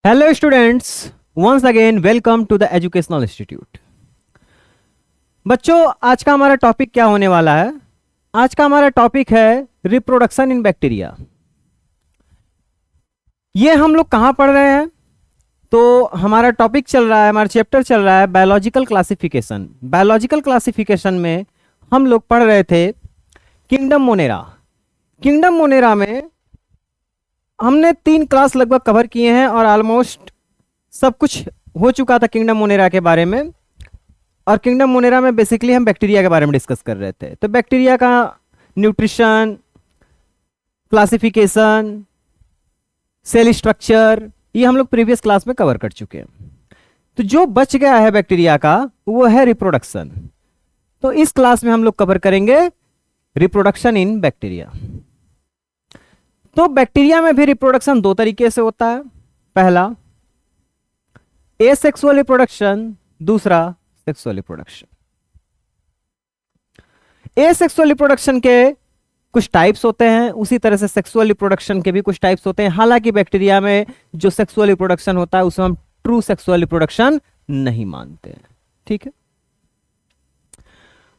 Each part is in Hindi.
Hello students, once again welcome to the educational institute. बच्चों, आज का हमारा टॉपिक क्या होने वाला है? आज का हमारा टॉपिक है रिप्रोडक्शन इन बैक्टीरिया। ये हम लोग कहाँ पढ़ रहे हैं? तो हमारा टॉपिक चल रहा है, हमारा चैप्टर चल रहा है बायोलॉजिकल क्लासिफिकेशन। बायोलॉजिकल क्लासिफिकेशन में हम लोग पढ़ रहे थे किंगडम मोनेरा। किंगडम मोनेरा में हमने 3 क्लास लगभग कवर किए हैं और ऑलमोस्ट सब कुछ हो चुका था किंगडम मोनेरा के बारे में। और किंगडम मोनेरा में बेसिकली हम बैक्टीरिया के बारे में डिस्कस कर रहे थे। तो बैक्टीरिया का न्यूट्रिशन, क्लासिफिकेशन, सेल स्ट्रक्चर, ये हम लोग प्रीवियस क्लास में कवर कर चुके हैं। तो जो बच गया है बैक्टीरिया का वो है रिप्रोडक्शन। तो इस क्लास में हम लोग कवर करेंगे रिप्रोडक्शन इन बैक्टीरिया। तो बैक्टीरिया में भी रिप्रोडक्शन 2 तरीके से होता है। पहला एसेक्सुअल रिप्रोडक्शन, दूसरा सेक्सुअल रिप्रोडक्शन। एसेक्सुअल रिप्रोडक्शन के कुछ टाइप्स होते हैं, उसी तरह से सेक्सुअल रिप्रोडक्शन के भी कुछ टाइप्स होते हैं। हालांकि बैक्टीरिया में जो सेक्सुअल रिप्रोडक्शन होता है उसे हम ट्रू सेक्सुअल रिप्रोडक्शन नहीं मानते हैं, ठीक है।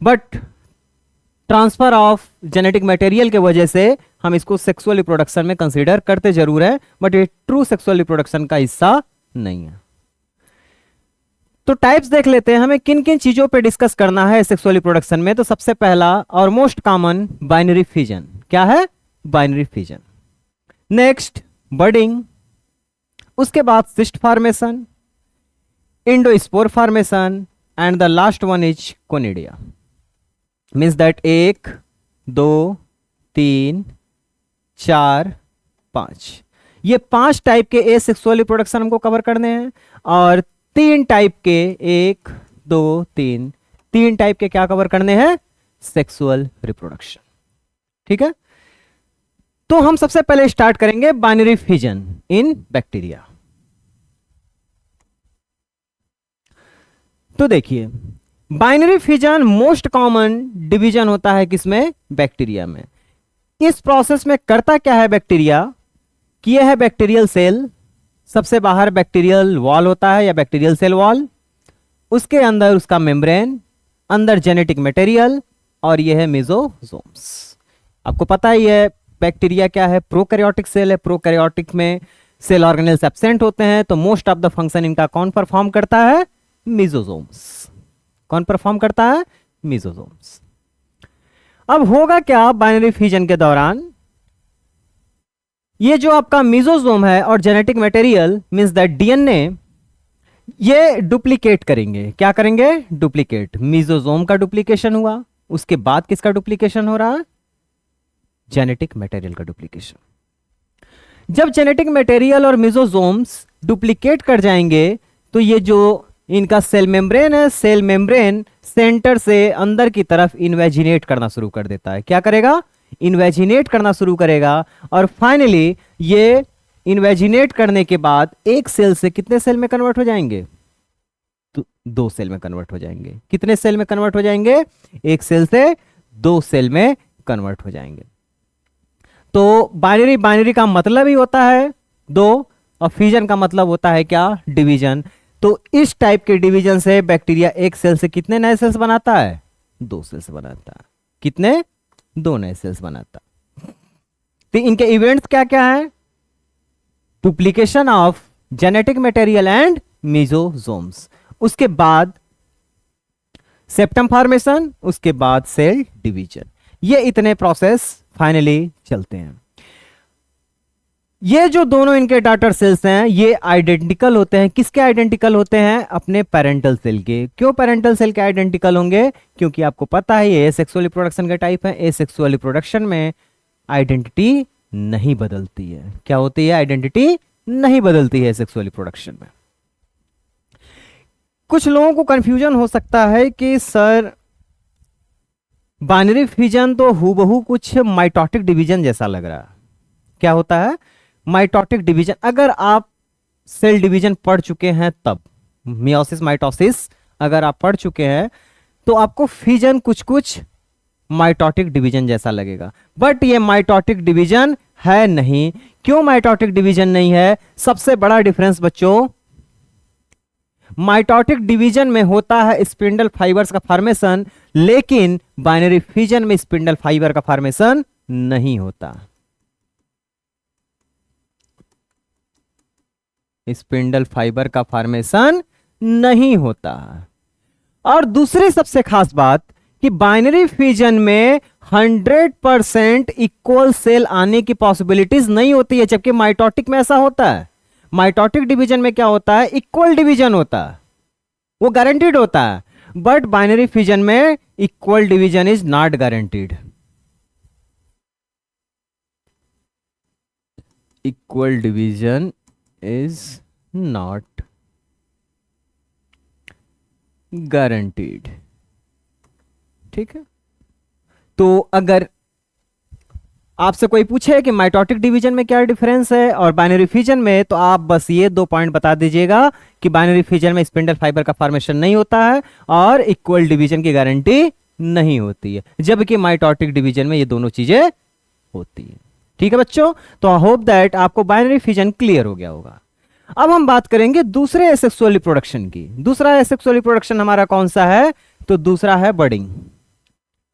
But transfer of genetic material के वजह से हम इसको सेक्सुअल रिप्रोडक्शन में कंसीडर करते जरूर है, बट ये ट्रू सेक्सुअल रिप्रोडक्शन का हिस्सा नहीं है। तो टाइप्स देख लेते हैं, हमें किन किन चीजों पे डिस्कस करना है सेक्सुअल रिप्रोडक्शन में। तो सबसे पहला और मोस्ट कॉमन बाइनरी फिजन। क्या है? Binary fission. नेक्स्ट बर्डिंग, उसके बाद cyst formation, endospore formation and the last one is conidia. Means that 1 2 3 4 5, ये 5 टाइप के एसेक्सुअल रिप्रोडक्शन हमको कवर करने हैं। और 3 टाइप के 1 2 3 टाइप के क्या कवर करने हैं? सेक्सुअल रिप्रोडक्शन, ठीक है। तो हम सबसे पहले स्टार्ट करेंगे बाइनरी फिजन इन बैक्टीरिया। तो देखिए, binary fission most common division होता है किसमें? बैक्टीरिया में। इस प्रोसेस में करता क्या है बैक्टीरिया कि यह है बैक्टीरियल सेल, सबसे बाहर बैक्टीरियल वॉल होता है या बैक्टीरियल सेल वॉल, उसके अंदर उसका मेम्ब्रेन, अंदर जेनेटिक मटेरियल, और यह है मेसोसोम्स। आपको पता ही है बैक्टीरिया क्या है, प्रोकैरियोटिक सेल है। प्रोकैरियोटिक में सेल ऑर्गेनेल्स एब्सेंट होते हैं, तो मोस्ट ऑफ द फंक्शन इनका कौन परफॉर्म करता है? मेसोसोम्स। कौन परफॉर्म करता है? मेसोसोम्स। अब होगा क्या बाइनरी फिजन के दौरान? ये जो आपका मेसोसोम है और genetic material means that DNA, ये डुप्लीकेट करेंगे। क्या करेंगे? डुप्लीकेट। मेसोसोम का डुप्लीकेशन हुआ, उसके बाद किसका डुप्लीकेशन हो रहा है? जेनेटिक मटेरियल का डुप्लीकेशन। जब जेनेटिक मटेरियल और मेसोसोम्स डुप्लीकेट कर जाएंगे तो ये जो इनका सेल मेम्ब्रेन है, सेल मेम्ब्रेन सेंटर से अंदर की तरफ इन्वेजिनेट करना शुरू कर देता है। क्या करेगा? इन्वेजिनेट करना शुरू करेगा। और फाइनली ये इन्वेजिनेट करने के बाद एक सेल से कितने सेल में कन्वर्ट हो जाएंगे? तो 2 सेल में कन्वर्ट हो जाएंगे। कितने सेल में कन्वर्ट हो जाएंगे? एक सेल से 2 सेल में कन्वर्ट हो जाएंगे। तो बाइनरी का मतलब ही होता है 2, और फिजन का मतलब होता है क्या? डिवीजन। तो इस टाइप के डिवीजन से बैक्टीरिया एक सेल से कितने नए सेल्स बनाता है? 2 सेल्स बनाता है। कितने? 2 नए सेल्स बनाता है। तो इनके इवेंट्स क्या क्या है? Duplication of genetic material and मेसोसोम्स, उसके बाद सेप्टम फॉर्मेशन, उसके बाद सेल डिवीजन। ये इतने प्रोसेस फाइनली चलते हैं। ये जो दोनों इनके डॉटर सेल्स हैं ये आइडेंटिकल होते हैं। किसके आइडेंटिकल होते हैं? अपने पेरेंटल सेल के। क्यों पेरेंटल सेल के आइडेंटिकल होंगे? क्योंकि आपको पता है ये एसेक्सुअल रिप्रोडक्शन का टाइप है। एसेक्सुअल रिप्रोडक्शन में आइडेंटिटी नहीं बदलती है। क्या होती है? आइडेंटिटी नहीं बदलती है एसेक्सुअल रिप्रोडक्शन में। कुछ लोगों को कंफ्यूजन हो सकता है कि सर बाइनरी फिजन तो हूबहू कुछ माइटोटिक डिवीजन जैसा लग रहा है। क्या होता है? Mitotic division. अगर आप सेल डिवीजन पढ़ चुके हैं तब, मियोसिस माइटोसिस अगर आप पढ़ चुके हैं तो आपको फिजन कुछ कुछ माइटोटिक डिवीजन जैसा लगेगा, बट ये माइटोटिक डिवीजन है नहीं। क्यों माइटोटिक डिवीजन नहीं है? सबसे बड़ा डिफरेंस बच्चों, माइटोटिक डिवीजन में होता है स्पिंडल फाइबर्स का फॉर्मेशन, लेकिन बाइनरी फिजन में स्पिंडल फाइबर का फॉर्मेशन नहीं होता। स्पिंडल फाइबर का फॉर्मेशन नहीं होता। और दूसरी सबसे खास बात कि बाइनरी फिजन में 100% इक्वल सेल आने की पॉसिबिलिटीज नहीं होती है, जबकि माइटोटिक में ऐसा होता है। माइटोटिक डिवीजन में क्या होता है? इक्वल डिवीजन होता है, वो गारंटीड होता है, बट बाइनरी फिजन में equal division is not guaranteed. Equal division is not guaranteed. ठीक है, तो अगर आपसे कोई पूछे कि माइटोटिक डिवीजन में क्या डिफरेंस है और बाइनरी फिजन में, तो आप बस ये 2 पॉइंट बता दीजिएगा कि बाइनरी फिजन में स्पिंडल फाइबर का फॉर्मेशन नहीं होता है और इक्वल डिवीजन की गारंटी नहीं होती है, जबकि माइटोटिक डिवीजन में ये दोनों चीजें होती है। ठीक है बच्चों, तो आई होप दैट आपको बाइनरी फिजन क्लियर हो गया होगा। अब हम बात करेंगे दूसरे एसेक्सुअल रिप्रोडक्शन की। दूसरा एसेक्सुअल रिप्रोडक्शन हमारा कौन सा है? तो दूसरा है बडिंग।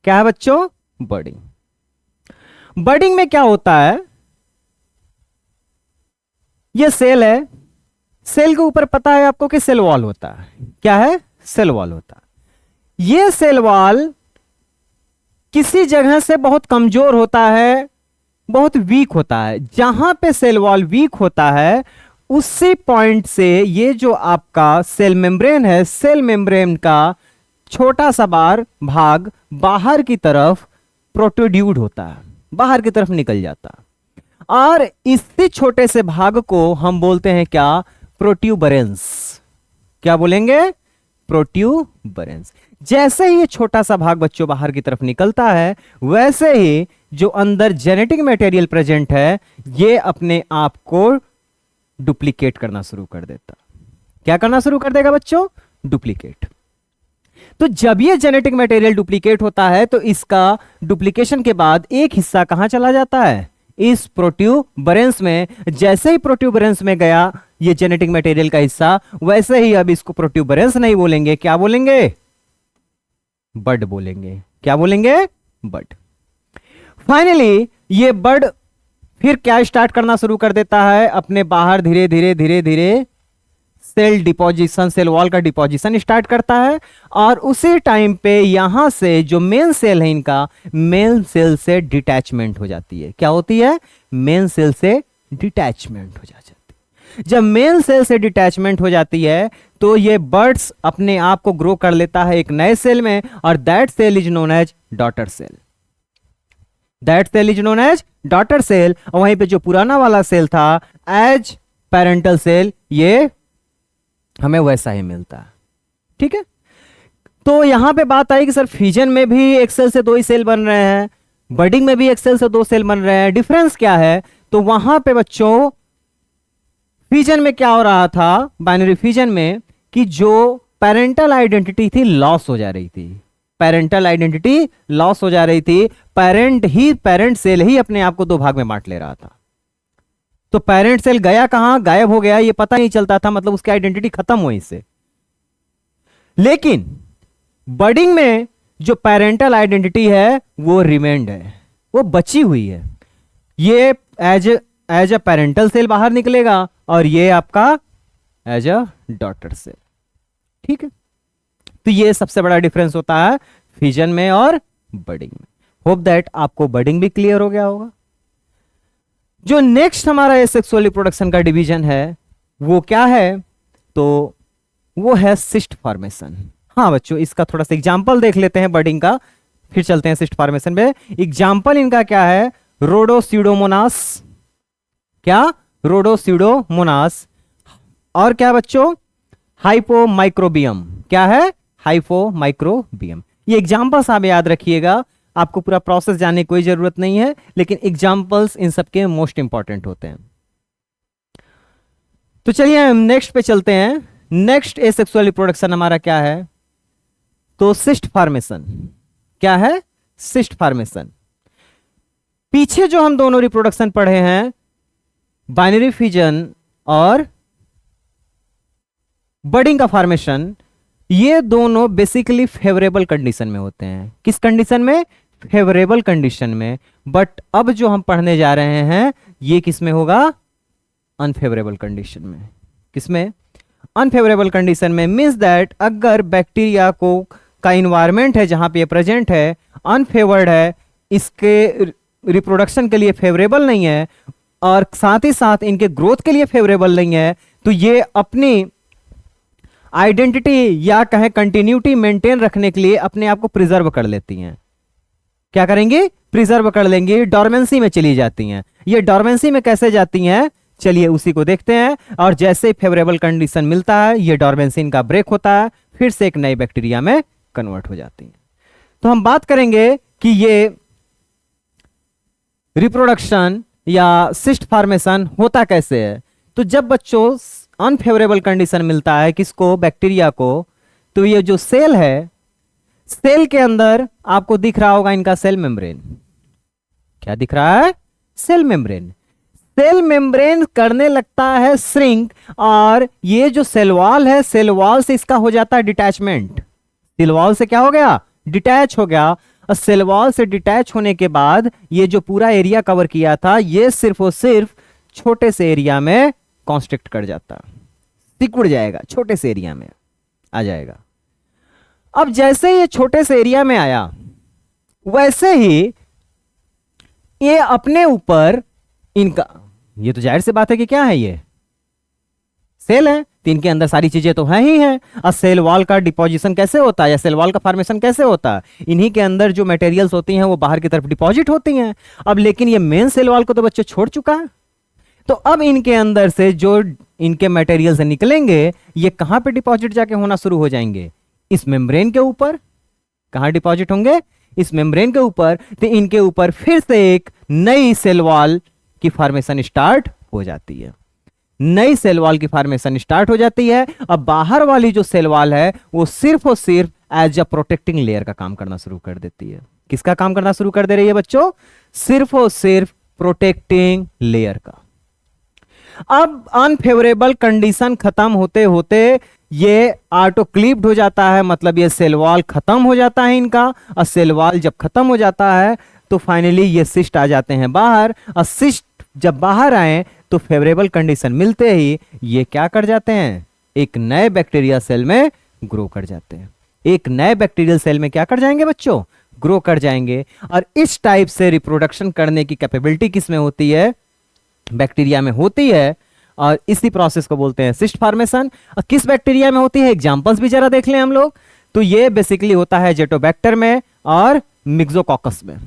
क्या है बच्चों? बडिंग। बडिंग में क्या होता है? ये सेल है, सेल के ऊपर पता है आपको कि सेल वॉल होता है। क्या है? सेल वॉल होता है। ये सेल वॉल किसी जगह से बहुत कमजोर होता है, बहुत वीक होता है। जहां पे सेल वॉल वीक होता है उसी पॉइंट से ये जो आपका सेल मेम्ब्रेन है, सेल मेम्ब्रेन का छोटा सा भाग बाहर की तरफ प्रोट्रूड होता है, बाहर की तरफ निकल जाता है। और इसी छोटे से भाग को हम बोलते हैं क्या? प्रोट्यूबरेंस। क्या बोलेंगे? प्रोट्यूबरेंस। जैसे ही ये छोटा सा भाग बच्चों बाहर की तरफ निकलता है, वैसे ही जो अंदर जेनेटिक मटेरियल प्रेजेंट है ये अपने आप को डुप्लीकेट करना शुरू कर देता। क्या करना शुरू कर देगा बच्चों? डुप्लीकेट। तो जब ये जेनेटिक मटेरियल डुप्लीकेट होता है तो इसका डुप्लीकेशन के बाद एक हिस्सा कहां चला जाता है? इस प्रोट्यूबरेंस में। जैसे ही प्रोट्यूबरेंस में गया ये जेनेटिक मटेरियल का हिस्सा, वैसे ही अब इसको प्रोट्यूबरेंस नहीं बोलेंगे, क्या बोलेंगे? बड बोलेंगे। क्या बोलेंगे? बड। फाइनली ये बड फिर क्या स्टार्ट करना शुरू कर देता है? अपने बाहर धीरे धीरे धीरे धीरे सेल डिपोजिशन, सेल वॉल का डिपोजिशन स्टार्ट करता है। और उसी टाइम पे यहां से जो मेन सेल है इनका, मेन सेल से डिटैचमेंट हो जाती है। क्या होती है? मेन सेल से डिटैचमेंट हो जाती है। जब मेन सेल से डिटैचमेंट हो जाती है तो ये बर्ड्स अपने आप को ग्रो कर लेता है एक नए सेल में, और that cell is known as daughter cell. That cell is known as daughter cell. और वहीं पे जो पुराना वाला सेल था एज पेरेंटल सेल, ये हमें वैसा ही मिलता है। ठीक है, तो यहां पे बात आई कि सर फिजन में भी एक सेल से 2 ही सेल बन रहे हैं, बडिंग में भी एक सेल से 2 सेल बन रहे हैं, डिफरेंस क्या है? तो वहां पे बच्चों फिजन में क्या हो रहा था, बाइनरी फिजन में, कि जो पेरेंटल आइडेंटिटी थी लॉस हो जा रही थी। पेरेंटल आइडेंटिटी लॉस हो जा रही थी। पेरेंट सेल ही अपने आप को 2 भाग में बांट ले रहा था। तो पेरेंट सेल गया कहां? गायब हो गया, ये पता नहीं चलता था, मतलब उसकी आइडेंटिटी खत्म हुई इससे। लेकिन बडिंग में जो पेरेंटल आइडेंटिटी है वो रिमेंड है, वो बची हुई है। ये एज अ पेरेंटल सेल बाहर निकलेगा और ये आपका एज अ डॉटर सेल। ठीक है, तो ये सबसे बड़ा डिफरेंस होता है फिजन में और बडिंग में। होप दैट आपको बडिंग भी क्लियर हो गया होगा। जो नेक्स्ट हमारा एसेक्सुअल रिप्रोडक्शन का डिवीजन है वो क्या है? तो वो है सिस्ट फॉर्मेशन। हाँ बच्चों, इसका थोड़ा सा एग्जांपल देख लेते हैं बडिंग का, फिर चलते हैं सिस्ट फॉर्मेशन पे। एग्जांपल इनका क्या है? रोडोस्यूडोमोनास। क्या? रोडोस्यूडोमोनास। और क्या बच्चों? हाइपोमाइक्रोबियम। क्या है? हाइपोमाइक्रोबियम। ये एग्जांपल्स आप याद रखिएगा, आपको पूरा प्रोसेस जानने की कोई जरूरत नहीं है, लेकिन एग्जांपल्स इन सबके मोस्ट इंपॉर्टेंट होते हैं। तो चलिए हम नेक्स्ट पे चलते हैं। नेक्स्ट एसेक्सुअल रिप्रोडक्शन हमारा क्या है? तो सिस्ट फॉर्मेशन। क्या है? Cyst formation. पीछे जो हम दोनों रिप्रोडक्शन पढ़े हैं, बाइनरी फिजन और बडिंग का फॉर्मेशन, ये दोनों बेसिकली फेवरेबल कंडीशन में होते हैं। किस कंडीशन में? फेवरेबल कंडीशन में। बट अब जो हम पढ़ने जा रहे हैं ये किस में होगा? अनफेवरेबल कंडीशन में। किसमें? अनफेवरेबल कंडीशन में। मींस दैट अगर बैक्टीरिया को का इन्वायरमेंट है जहां पे ये प्रेजेंट है अनफेवर्ड है, इसके रिप्रोडक्शन के लिए फेवरेबल नहीं है और साथ ही साथ इनके ग्रोथ के लिए फेवरेबल नहीं है, तो ये अपनी आइडेंटिटी या कहें कंटिन्यूटी मेंटेन रखने के लिए अपने आप को प्रिजर्व कर लेती हैं। क्या करेंगी? प्रिजर्व कर लेंगी, डॉर्मेंसी में चली जाती हैं। ये डॉर्मेंसी में कैसे जाती हैं, चलिए उसी को देखते हैं। और जैसे ही फेवरेबल कंडीशन मिलता है, ये डॉर्मेंसी इनका ब्रेक होता है, फिर से एक नई बैक्टीरिया में कन्वर्ट हो जाती हैं। तो हम बात करेंगे कि ये रिप्रोडक्शन या सिस्ट फॉर्मेशन होता कैसे है। तो जब बच्चों अनफेवरेबल कंडीशन मिलता है किसको? बैक्टीरिया को, तो ये जो सेल है, सेल के अंदर आपको दिख रहा होगा इनका सेल मेम्ब्रेन। क्या दिख रहा है? Cell membrane. सेल मेम्ब्रेन करने लगता है श्रिंक, और ये जो सेल वॉल है, सेल वॉल से इसका हो जाता है डिटैचमेंट। सेल वॉल से क्या हो गया? डिटैच हो गया। और सेल वॉल से डिटैच होने के बाद ये जो पूरा एरिया कवर किया था, ये सिर्फ और सिर्फ छोटे से एरिया में कॉन्स्ट्रिक्ट कर जाता, सिकुड़ जाएगा, छोटे से एरिया में आ जाएगा। अब जैसे ये छोटे से एरिया में आया, वैसे ही ये अपने ऊपर इनका, ये तो जाहिर सी बात है कि क्या है, ये सेल है, तो इनके अंदर सारी चीजें तो हैं ही हैं। और सेल वॉल का डिपोजिशन कैसे होता है या सेल वॉल का फॉर्मेशन कैसे होता है? इन्हीं के अंदर जो मटेरियल्स होती हैं वो बाहर की तरफ डिपॉजिट होती हैं। अब लेकिन ये मेन सेल वॉल को तो बच्चे छोड़ चुका है, तो अब इनके अंदर से जो इनके मटेरियल्स निकलेंगे, ये कहां पे डिपॉजिट जाके होना शुरू हो जाएंगे? इस मेम्ब्रेन के ऊपर। कहां डिपॉजिट होंगे? इस मेम्ब्रेन के ऊपर। तो इनके ऊपर फिर से एक नई सेल वॉल की फॉर्मेशन स्टार्ट हो जाती है। नई सेल वॉल की फॉर्मेशन स्टार्ट हो जाती है। अब बाहर वाली जो सेल वॉल है वो सिर्फ और सिर्फ एज अ प्रोटेक्टिंग लेयर का काम करना शुरू कर देती है। किसका काम करना शुरू कर दे रही है बच्चों? सिर्फ और सिर्फ प्रोटेक्टिंग लेयर का। अब अनफेवरेबल कंडीशन खत्म होते होते ये ऑटोक्लीव्ड हो जाता है, मतलब ये सेल वॉल खत्म हो जाता है इनका। और सेल वॉल जब खत्म हो जाता है तो फाइनली ये सिस्ट आ जाते हैं बाहर। और सिस्ट जब बाहर आए तो फेवरेबल कंडीशन मिलते ही ये क्या कर जाते हैं? एक नए बैक्टीरिया सेल में ग्रो कर जाते हैं। एक नए बैक्टीरियल सेल में क्या कर जाएंगे बच्चों? ग्रो कर जाएंगे। और इस टाइप से रिप्रोडक्शन करने की कैपेबिलिटी किसमें होती है? बैक्टीरिया में होती है। और इसी प्रोसेस को बोलते हैं सिस्ट फॉर्मेशन। और किस बैक्टीरिया में होती है? एग्जांपल्स भी जरा देख लें हम लोग। तो ये बेसिकली होता है एजेटोबैक्टर में और मिक्सोकॉकस में।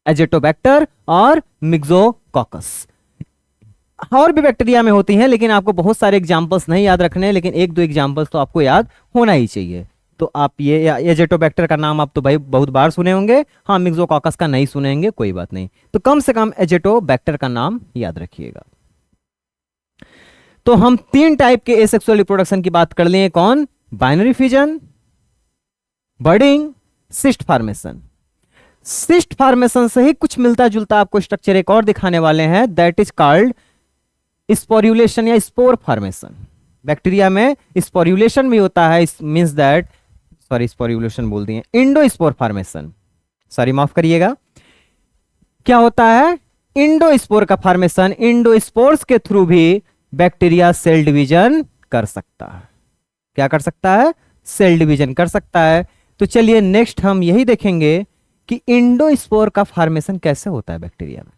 एजेटोबैक्टर और मिक्सोकॉकस। और भी बैक्टीरिया में होती हैं, लेकिन आपको बहुत सारे एग्जांपल्स नहीं याद रखने, लेकिन एक दो एग्जांपल्स तो आपको याद होना ही चाहिए। तो आप ये एजेटोबैक्टर का नाम आप तो भाई बहुत बार सुने होंगे, हाँ मिक्सोकॉकस का नहीं सुनेंगे, कोई बात नहीं। तो कम से कम एजेटोबैक्टर का नाम याद रखिएगा। तो हम 3 टाइप के एसेक्सुअल रिप्रोडक्शन की बात कर लिए। कौन? Binary fission, budding, cyst formation. Cyst formation से ही कुछ मिलता जुलता आपको स्ट्रक्चर एक और दिखाने वाले हैं, दैट इज कॉल्ड स्पोर्युलेशन या स्पोर फॉर्मेशन। बैक्टीरिया में स्पोर्युलेशन भी होता है, मींस दैट, सॉरी स्पोर्युलेशन बोल दिए, इंडोस्पोर फॉर्मेशन, सॉरी माफ करिएगा। क्या होता है? इंडोस्पोर का फॉर्मेशन। इंडोस्पोर्स के थ्रू भी बैक्टीरिया सेल डिवीजन कर सकता है। क्या कर सकता है? सेल डिवीजन कर सकता है। तो चलिए नेक्स्ट हम यही देखेंगे कि इंडोस्पोर का फॉर्मेशन कैसे होता है बैक्टीरिया में।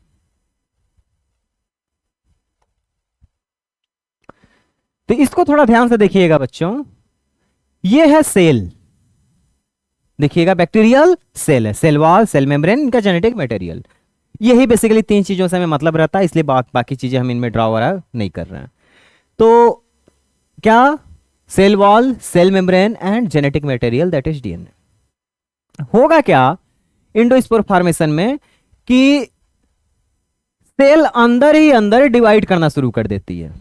तो इसको थोड़ा ध्यान से देखिएगा बच्चों। ये है सेल, देखिएगा बैक्टीरियल सेल है, सेल वॉल, सेल मेम्ब्रेन, इनका जेनेटिक मटेरियल। यही बेसिकली 3 चीजों से हमें मतलब रहता है, इसलिए बाकी चीजें हम इनमें ड्रॉ वगैरह नहीं कर रहे हैं। तो क्या? Cell wall, cell membrane and genetic material that is DNA. होगा क्या इंडोस्पोर फॉर्मेशन में कि सेल अंदर ही अंदर डिवाइड करना शुरू कर देती है।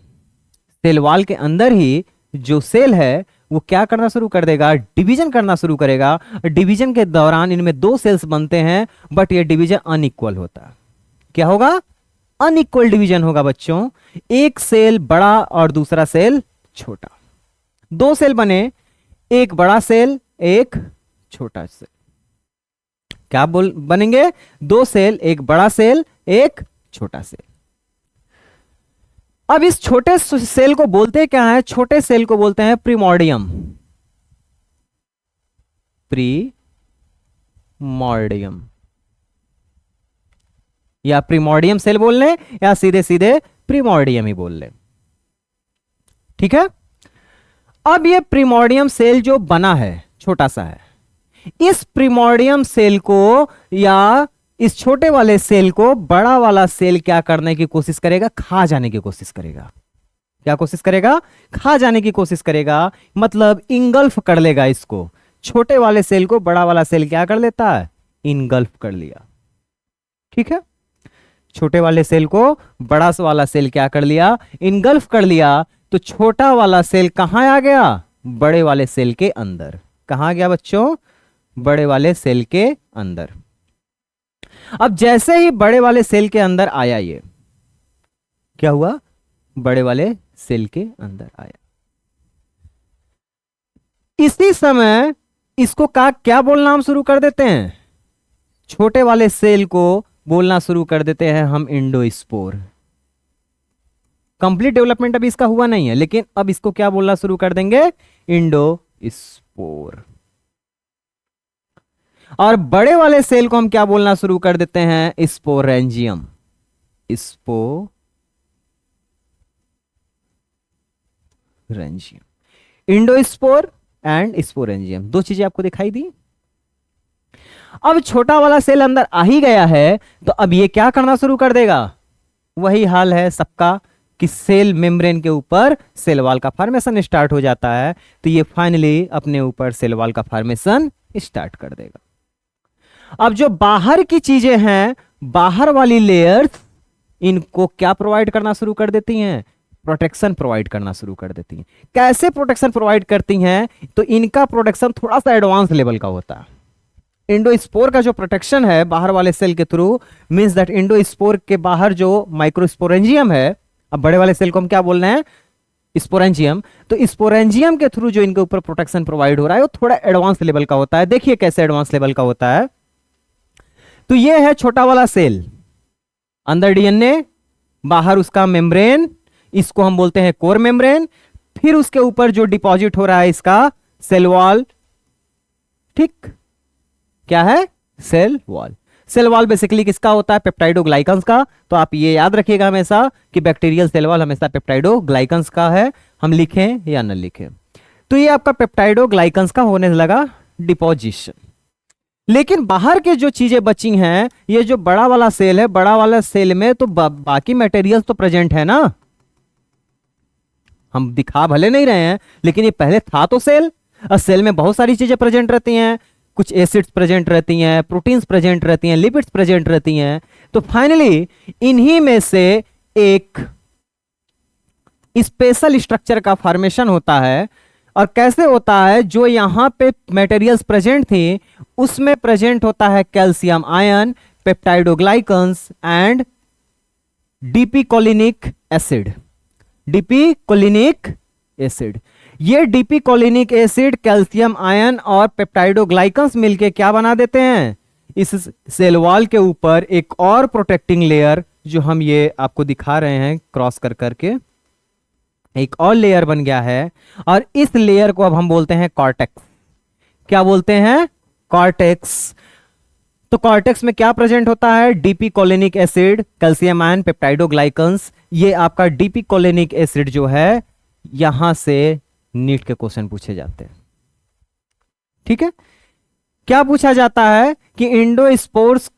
सेल वॉल के अंदर ही जो सेल है वो क्या करना शुरू कर देगा, डिवीजन करना शुरू करेगा। डिवीजन के दौरान इनमें दो सेल्स बनते हैं, बट ये डिवीजन अनइक्वल होता है। क्या होगा, अनइक्वल डिवीजन होगा बच्चों। एक सेल बड़ा और दूसरा सेल छोटा, दो सेल बने, एक बड़ा सेल एक छोटा सेल। क्या बोल बनेंगे, दो सेल, एक बड़ा सेल एक छोटा सेल। अब इस छोटे सेल को बोलते क्या है, छोटे सेल को बोलते हैं प्रीमॉर्डियम। प्रीमॉर्डियम या प्रीमॉर्डियम सेल बोल लें या सीधे सीधे प्रीमॉर्डियम ही बोल लें, ठीक है। अब ये प्रीमॉर्डियम सेल जो बना है छोटा सा है, इस प्रीमॉर्डियम सेल को या इस छोटे वाले सेल को बड़ा वाला सेल क्या करने की कोशिश करेगा, खा जाने की कोशिश करेगा। क्या कोशिश करेगा, खा जाने की कोशिश करेगा, मतलब इंगल्फ कर लेगा इसको। छोटे वाले सेल को बड़ा वाला सेल क्या कर लेता है, इंगल्फ कर लिया, ठीक है। छोटे वाले सेल को बड़ा वाला सेल क्या कर लिया, इनगल्फ कर लिया। तो छोटा वाला सेल कहां आ गया, बड़े वाले सेल के अंदर। कहां गया बच्चों, बड़े वाले सेल के अंदर। अब जैसे ही बड़े वाले सेल के अंदर आया, ये क्या हुआ, बड़े वाले सेल के अंदर आया। इसी समय इसको क्या बोलना हम शुरू कर देते हैं, छोटे वाले सेल को बोलना शुरू कर देते हैं हम इंडोस्पोर। कंप्लीट डेवलपमेंट अभी इसका हुआ नहीं है, लेकिन अब इसको क्या बोलना शुरू कर देंगे, इंडोस्पोर। और बड़े वाले सेल को हम क्या बोलना शुरू कर देते हैं, sporangium. Sporangium, endospore and sporangium, दो चीजें आपको दिखाई दी। अब छोटा वाला सेल अंदर आ ही गया है, तो अब ये क्या करना शुरू कर देगा, वही हाल है सबका कि सेल मेम्ब्रेन के ऊपर सेल वॉल का फॉर्मेशन स्टार्ट हो जाता है। तो ये फाइनली अपने ऊपर सेल वॉल का फॉर्मेशन स्टार्ट कर देगा। अब जो बाहर की चीजें हैं, बाहर वाली लेयर्स, इनको क्या प्रोवाइड करना शुरू कर देती हैं, प्रोटेक्शन प्रोवाइड करना शुरू कर देती हैं। कैसे प्रोटेक्शन प्रोवाइड करती हैं, तो इनका प्रोटेक्शन थोड़ा सा एडवांस लेवल का होता है। इंडोस्पोर का जो प्रोटेक्शन है बाहर वाले सेल के थ्रू, मींस दैट इंडोस्पोर के बाहर जो माइक्रोस्पोरेंजियम है, अब बड़े वाले सेल को हम क्या बोल रहे हैं, स्पोरेंजियम। तो स्पोरेंजियम के थ्रू जो इनके ऊपर प्रोटेक्शन प्रोवाइड हो रहा है वो थोड़ा एडवांस लेवल का होता है। देखिए कैसे एडवांस लेवल का होता है। तो ये है छोटा वाला सेल, अंदर डीएनए, बाहर उसका मेम्ब्रेन, इसको हम बोलते हैं कोर मेम्ब्रेन। फिर उसके ऊपर जो डिपॉजिट हो रहा है इसका सेल वॉल, ठीक, क्या है, cell wall. Cell wall basically किसका होता है, पेप्टाइडोग्लाइकन्स का। तो आप ये याद रखिएगा हमेशा कि बैक्टीरियल सेल वॉल हमेशा पेप्टाइडोग्लाइकन्स का है, हम लिखें या न लिखें। तो ये आपका पेप्टाइडोग्लाइकन्स का होने लगा डिपोजिशन। लेकिन बाहर के जो चीजें बची हैं, ये जो बड़ा वाला सेल है, बड़ा वाला सेल में तो बाकी मटेरियल्स तो प्रेजेंट है ना, हम दिखा भले नहीं रहे हैं, लेकिन ये पहले था तो सेल। और सेल में बहुत सारी चीजें प्रेजेंट रहती हैं, कुछ एसिड्स प्रेजेंट रहती हैं, प्रोटीन्स प्रेजेंट रहती हैं, लिपिड्स प्रेजेंट रहती हैं। तो फाइनली इन्हीं में से एक स्पेशल स्ट्रक्चर का फॉर्मेशन होता है। और कैसे होता है, जो यहां पे मटेरियल्स प्रेजेंट थी उसमें प्रेजेंट होता है calcium ion, peptidoglycans and dipicolinic acid. Dipicolinic acid, ये डीपीकोलिनिक एसिड, कैल्शियम आयन और पेप्टाइडोग्लाइकन्स मिलके क्या बना देते हैं, इस सेल वॉल के ऊपर एक और प्रोटेक्टिंग लेयर, जो हम ये आपको दिखा रहे हैं क्रॉस कर करके, एक और लेयर बन गया है। और इस लेयर को अब हम बोलते हैं कॉर्टेक्स। क्या बोलते हैं, कॉर्टेक्स। तो कॉर्टेक्स में क्या प्रेजेंट होता है, डीपीकोलिनिक एसिड, कैल्शियम आयन, पेप्टाइडोग्लाइकन्स। ये आपका डीपीकोलिनिक एसिड जो है, यहां से नीट के क्वेश्चन पूछे जाते हैं, ठीक है। क्या पूछा जाता है कि इंडोस्पोर्स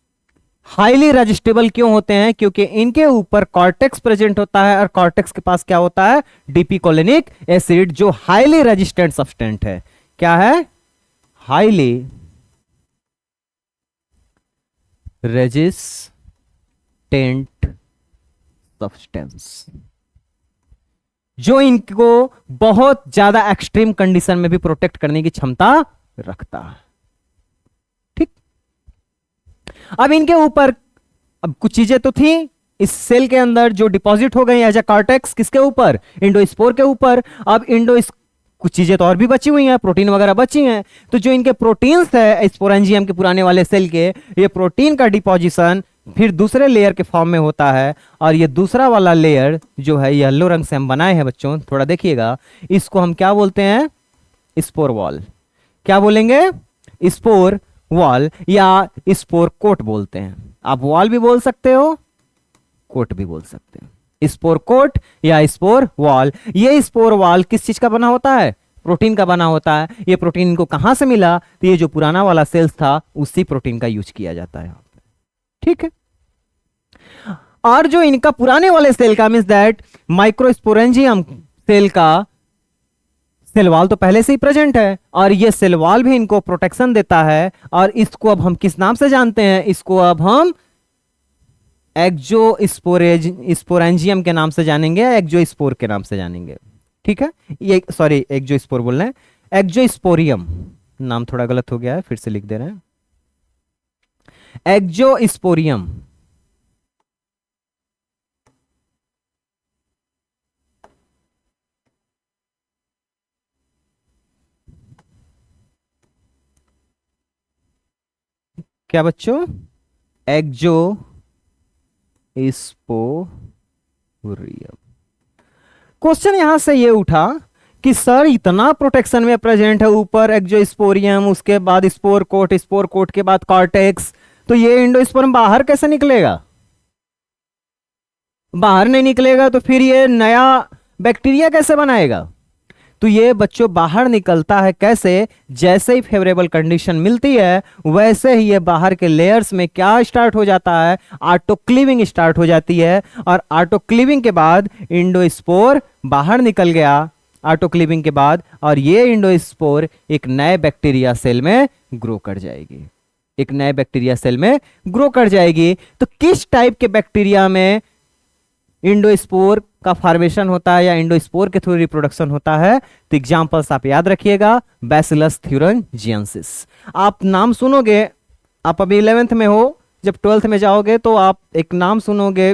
हाईली रेजिस्टेबल क्यों होते हैं, क्योंकि इनके ऊपर कॉर्टेक्स प्रेजेंट होता है, और कॉर्टेक्स के पास क्या होता है, डीपीकोलिनिक एसिड, जो हाईली रेजिस्टेंट सब्सटेंट है। क्या है, हाईली रेजिस्टेंट सब्सटेंस। जो इनको बहुत ज्यादा एक्सट्रीम कंडीशन में भी प्रोटेक्ट करने की क्षमता रखता है। ठीक, अब इनके ऊपर अब कुछ चीजें तो थी इस सेल के अंदर जो डिपॉजिट हो गई एज ए कॉर्टेक्स, किसके ऊपर, इंडोस्पोर के ऊपर। अब कुछ चीजें तो और भी बची हुई हैं, प्रोटीन वगैरह बची हैं। तो जो इनके प्रोटीन्स है स्पोरेंजियम के पुराने वाले सेल के, ये प्रोटीन का डिपॉजिशन फिर दूसरे लेयर के फॉर्म में होता है। और ये दूसरा वाला लेयर जो है येलो रंग से हम बनाए हैं बच्चों, थोड़ा देखिएगा, इसको हम क्या बोलते हैं, स्पोर वॉल। क्या बोलेंगे, स्पोर वॉल या स्पोर कोट बोलते हैं। आप वॉल भी बोल सकते हो, कोट भी बोल सकते हैं। स्पोर कोट या स्पोर वॉल। ये स्पोर वॉल किस चीज का बना होता है, प्रोटीन का बना होता है। ये प्रोटीन इनको कहां से मिला, तो ये जो पुराना वाला सेल्स था उसी प्रोटीन का यूज किया जाता है। ठीक है, और जो इनका पुराने वाले सेल का मींस दैट माइक्रोस्पोरेंजियम सेल का सेल वॉल तो पहले से ही प्रेजेंट है, और ये सेल वॉल भी इनको प्रोटेक्शन देता है। और इसको अब हम किस नाम से जानते हैं, इसको अब हम एक्जोस्पोरेंजियम के नाम से जानेंगे, एक्जोस्पोर के नाम से जानेंगे। ठीक है, ये सॉरी एक्जोस्पोर बोल रहे हैं, एक्जोस्पोरियम नाम थोड़ा गलत हो गया है, फिर से लिख दे रहे हैं, एक्जोस्पोरियम। क्या बच्चों, एक्जोस्पोरियम। क्वेश्चन यहां से ये उठा कि सर इतना प्रोटेक्शन में प्रेजेंट है ऊपर एक्जोस्पोरियम, उसके बाद स्पोर कोट के बाद कॉर्टेक्स, तो ये इंडोस्पर्म बाहर कैसे निकलेगा, बाहर नहीं निकलेगा तो फिर ये नया बैक्टीरिया कैसे बनाएगा। तो ये बच्चों बाहर निकलता है कैसे, जैसे ही फेवरेबल कंडीशन मिलती है वैसे ही ये बाहर के लेयर्स में क्या स्टार्ट हो जाता है, ऑटोक्लीविंग स्टार्ट हो जाती है। और ऑटोक्लीविंग के बाद इंडोस्पोर बाहर निकल गया ऑटोक्लीविंग के बाद, और ये इंडोस्पोर एक नए बैक्टीरिया सेल में ग्रो कर जाएगी, एक नए बैक्टीरिया सेल में ग्रो कर जाएगी। तो किस टाइप के बैक्टीरिया में इंडोस्पोर का फॉर्मेशन होता है या इंडोस्पोर के थ्रू रिप्रोडक्शन होता है, तो एग्जांपल्स आप याद रखिएगा, बैसिलस थ्यूरेंजियंसिस। आप नाम सुनोगे, आप अभी 11th में हो, जब 12th में जाओगे तो आप एक नाम सुनोगे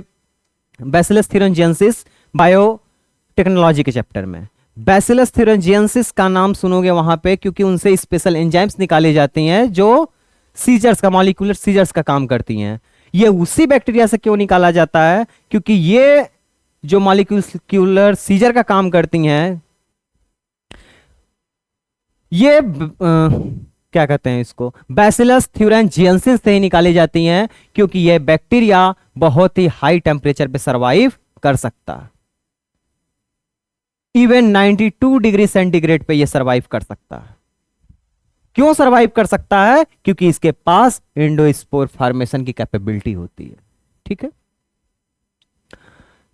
बैसिलस थ्यूरेंजियंसिस बायोटेक्नोलॉजी के चैप्टर में। बैसिलस थ्यूरेंजियंसिस का नाम सुनोगे वहां पे, क्योंकि उनसे स्पेशल एंजाइम्स निकाली जाती हैं जो सीजर्स का, मॉलिक्यूलर सीजर्स का काम करती हैं। ये उसी बैक्टीरिया से क्यों निकाला जाता है, क्योंकि ये जो मॉलिक्यूलर सीजर का काम करती हैं, ये क्या कहते हैं इसको, बैसिलस थ्यूरेंजियंसिस से ही निकाली जाती हैं, क्योंकि ये बैक्टीरिया बहुत ही हाई टेम्परेचर पे सरवाइव कर सकता है। इवन 92 डिग्री सेंटीग्रेड पे ये सरवाइव कर सकता है। क्यों सरवाइव कर सकता है, क्योंकि इसके पास इंडोस्पोर फॉर्मेशन की कैपेबिलिटी होती है। ठीक है,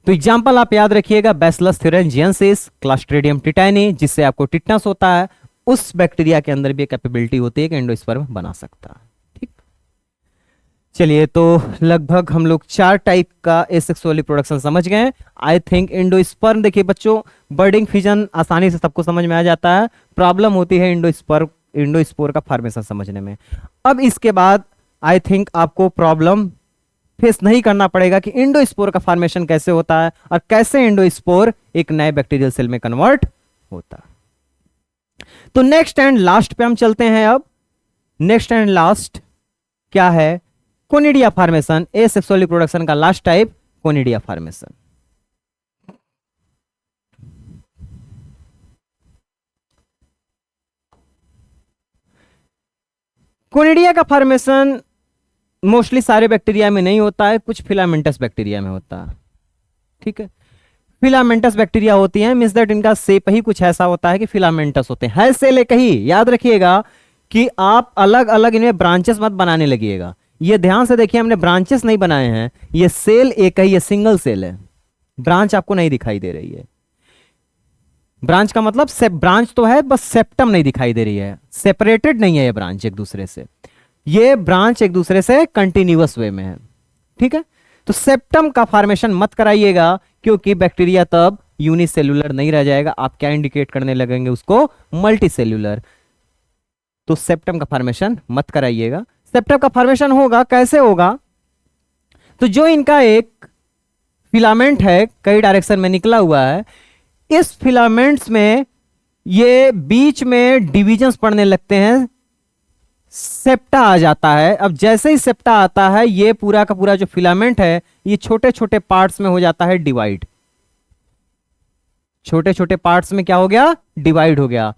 तो एग्जांपल आप याद रखिएगा, बैसिलस थ्यूरेंजियंसिस, क्लॉस्ट्रिडियम टिटानी, जिससे आपको टिटनस होता है, उस बैक्टीरिया के अंदर भी कैपेबिलिटी होती है कि एंडोस्पर्म बना सकता है। ठीक, चलिए, तो लगभग हम लोग 4 टाइप का एसेक्सुअल रिप्रोडक्शन समझ गए। आई थिंक एंडोस्पर्म, देखिए बच्चों, बर्डिंग फिजन आसानी से सबको समझ में आ जाता है, प्रॉब्लम होती है इंडोस्पोर का फॉर्मेशन समझने में। अब इसके बाद आई थिंक आपको प्रॉब्लम फेस नहीं करना पड़ेगा कि इंडोस्पोर का फॉर्मेशन कैसे होता है और कैसे इंडोस्पोर एक नए बैक्टीरियल सेल में कन्वर्ट होता है। तो नेक्स्ट एंड लास्ट पे हम चलते हैं। अब नेक्स्ट एंड लास्ट क्या है, कोनिडिया फॉर्मेशन, एसेक्सुअल रिप्रोडक्शन का last type conidia formation. Conidia का फॉर्मेशन मोस्टली सारे बैक्टीरिया में नहीं होता है, कुछ फिलामेंटस बैक्टीरिया में होता है। ठीक है, फिलामेंटस बैक्टीरिया होती हैं, मींस दैट इनका शेप ही कुछ ऐसा होता है कि फिलामेंटस होते हैं। है सेल एक ही, याद रखिएगा कि आप अलग अलग इनमें ब्रांचेस मत बनाने लगिएगा। ये ध्यान से देखिए, हमने ब्रांचेस नहीं बनाए हैं, ये सेल एक ही, ये सिंगल सेल है, ब्रांच आपको नहीं दिखाई दे रही है। ब्रांच का मतलब ब्रांच तो है, बस सेप्टम नहीं दिखाई दे रही है, सेपरेटेड नहीं है ये ब्रांच एक दूसरे से, ये ब्रांच एक दूसरे से कंटिन्यूअस वे में है। ठीक है, तो सेप्टम का फॉर्मेशन मत कराइएगा, क्योंकि बैक्टीरिया तब यूनिसेल्यूलर नहीं रह जाएगा, आप क्या इंडिकेट करने लगेंगे उसको, मल्टीसेल्यूलर। तो सेप्टम का फॉर्मेशन मत कराइएगा। सेप्टम का फॉर्मेशन होगा कैसे होगा, तो जो इनका एक फिलामेंट है कई डायरेक्शन में निकला हुआ है, इस फिलामेंट्स में ये बीच में डिविजन्स पड़ने लगते हैं, सेप्टा आ जाता है। अब जैसे ही सेप्टा आता है, ये पूरा का पूरा जो फिलामेंट है ये छोटे छोटे पार्ट्स में हो जाता है डिवाइड। छोटे छोटे पार्ट्स में क्या हो गया, डिवाइड हो गया।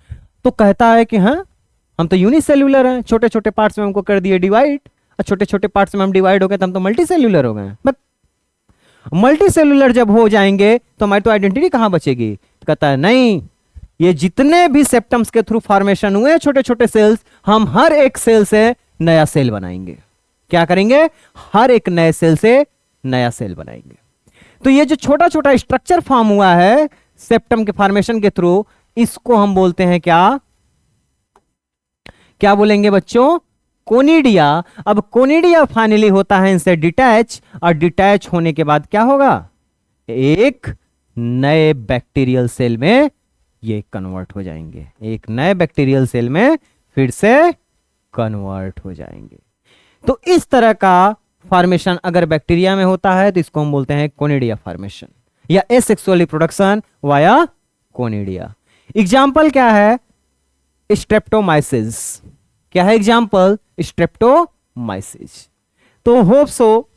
तो कहता है कि हाँ हम तो यूनिसेल्यूलर हैं, छोटे छोटे पार्ट्स में हमको कर दिए डिवाइड, और छोटे छोटे पार्ट्स में हम डिवाइड हो गए तो हम तो मल्टीसेल्यूलर हो गए। बट मल्टीसेल्यूलर जब हो जाएंगे तो हमारी तो आइडेंटिटी कहां बचेगी। तो कहता है नहीं, ये जितने भी सेप्टम्स के थ्रू फॉर्मेशन हुए छोटे छोटे सेल्स, हम हर एक सेल से नया सेल बनाएंगे। क्या करेंगे, हर एक नए सेल से नया सेल बनाएंगे। तो ये जो छोटा छोटा स्ट्रक्चर फॉर्म हुआ है सेप्टम के फॉर्मेशन के थ्रू, इसको हम बोलते हैं क्या, क्या बोलेंगे बच्चों, कोनिडिया। अब कोनिडिया फाइनली होता है इनसे डिटैच, और डिटैच होने के बाद क्या होगा, एक नए बैक्टीरियल सेल में ये कन्वर्ट हो जाएंगे, एक नए बैक्टीरियल सेल में फिर से कन्वर्ट हो जाएंगे। तो इस तरह का फॉर्मेशन अगर बैक्टीरिया में होता है तो इसको हम बोलते हैं कोनिडिया फॉर्मेशन या asexual reproduction via conidia. Example क्या है, स्ट्रेप्टोमाइसिस। क्या है एग्जाम्पल, स्ट्रेप्टोमाइसिस। तो होप सो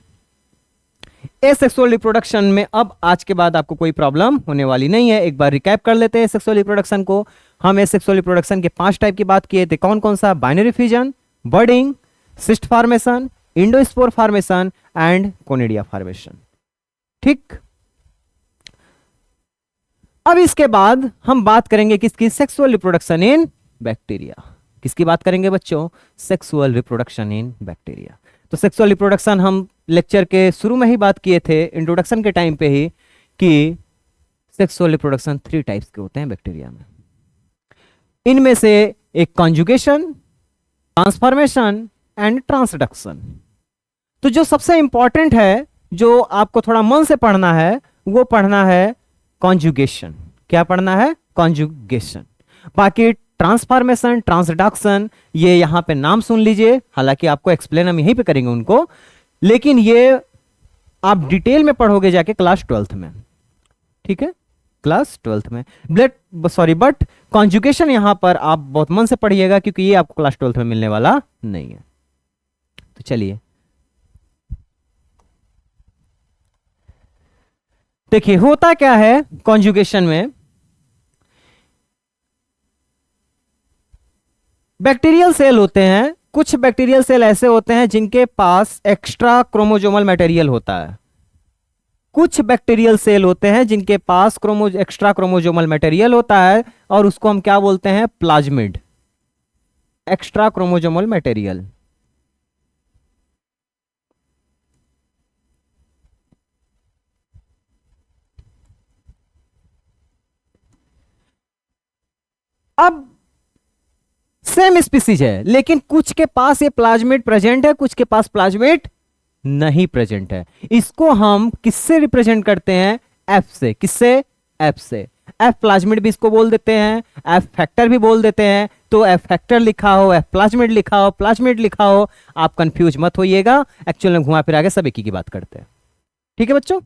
एसेक्सुअल रिप्रोडक्शन में अब आज के बाद आपको कोई प्रॉब्लम होने वाली नहीं है। एक बार रिकैप कर लेते हैं सेक्सुअल रिप्रोडक्शन को। हम एसेक्सुअल रिप्रोडक्शन के 5 टाइप की बात किए थे, कौन कौन सा, binary fusion, budding, cyst formation, endospore formation and conidia formation. ठीक, अब इसके बाद हम बात करेंगे किसकी, सेक्सुअल रिप्रोडक्शन इन बैक्टीरिया। किसकी बात करेंगे बच्चों, सेक्सुअल रिप्रोडक्शन इन बैक्टीरिया। तो सेक्सुअल रिप्रोडक्शन हम लेक्चर के शुरू में ही बात किए थे, इंट्रोडक्शन के टाइम पे ही, कि सेक्सुअल रिप्रोडक्शन 3 टाइप्स के होते हैं बैक्टीरिया में। इनमें से एक कॉन्जुगेशन, ट्रांसफॉर्मेशन एंड ट्रांसडक्शन। तो जो सबसे इंपॉर्टेंट है, जो आपको थोड़ा मन से पढ़ना है, वो पढ़ना है कॉन्जुगेशन। क्या पढ़ना है, कॉन्जुगेशन। बाकी ट्रांसफॉर्मेशन, ट्रांसडक्शन, ये यहां पे नाम सुन लीजिए, हालांकि आपको एक्सप्लेन हम यहीं पे करेंगे उनको, लेकिन ये आप डिटेल में पढ़ोगे जाके क्लास 12th में। ठीक है, क्लास 12th में। बट कॉन्जुगेशन यहां पर आप बहुत मन से पढ़िएगा, क्योंकि ये आपको क्लास 12th में मिलने वाला नहीं है। तो चलिए देखिए होता क्या है कॉन्जुगेशन में। बैक्टीरियल सेल होते हैं, कुछ बैक्टीरियल सेल ऐसे होते हैं जिनके पास एक्स्ट्रा क्रोमोजोमल मटेरियल होता है। कुछ बैक्टीरियल सेल होते हैं जिनके पास एक्स्ट्रा क्रोमोजोमल मटेरियल होता है, और उसको हम क्या बोलते हैं, प्लाज्मिड, एक्स्ट्रा क्रोमोजोमल मटेरियल। अब सेम स्पीसीज है, लेकिन कुछ के पास ये प्लाज्मिड प्रेजेंट है, कुछ के पास प्लाज्मिड नहीं प्रेजेंट है। इसको हम किससे रिप्रेजेंट करते हैं, एफ से। किससे, एफ से। एफ प्लाज्मिड भी इसको बोल देते हैं, एफ फैक्टर भी बोल देते हैं। तो एफ फैक्टर लिखा हो, एफ प्लाज्मिड लिखा हो, प्लाज्मिड लिखा हो, आप कंफ्यूज मत होइएगा, एक्चुअल में घुमा फिरा के सब एक ही की बात करते हैं। ठीक है बच्चों,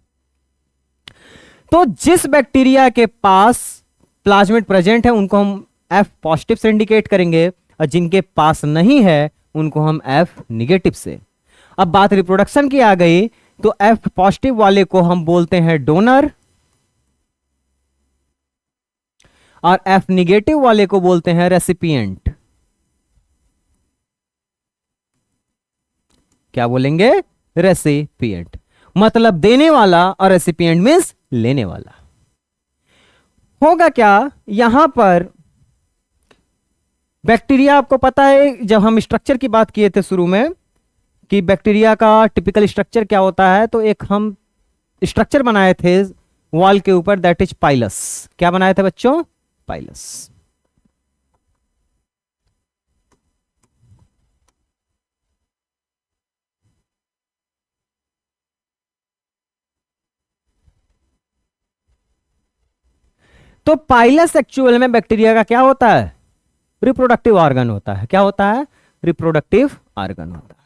तो जिस बैक्टीरिया के पास प्लाज्मिड प्रेजेंट है उनको हम एफ पॉजिटिव से इंडिकेट करेंगे, और जिनके पास नहीं है उनको हम एफ निगेटिव से। अब बात रिप्रोडक्शन की आ गई, तो एफ पॉजिटिव वाले को हम बोलते हैं डोनर, और एफ निगेटिव वाले को बोलते हैं रेसिपिएंट। क्या बोलेंगे, रेसिपिएंट। मतलब देने वाला, और रेसिपिएंट मींस लेने वाला। होगा क्या यहां पर, बैक्टीरिया आपको पता है, जब हम स्ट्रक्चर की बात किए थे शुरू में कि बैक्टीरिया का टिपिकल स्ट्रक्चर क्या होता है, तो एक हम स्ट्रक्चर बनाए थे वॉल के ऊपर, दैट इज पाइलस। क्या बनाए थे बच्चों, पाइलस। तो पाइलस एक्चुअल में बैक्टीरिया का क्या होता है? रिप्रोडक्टिव ऑर्गन होता है। क्या होता है? रिप्रोडक्टिव ऑर्गन होता है।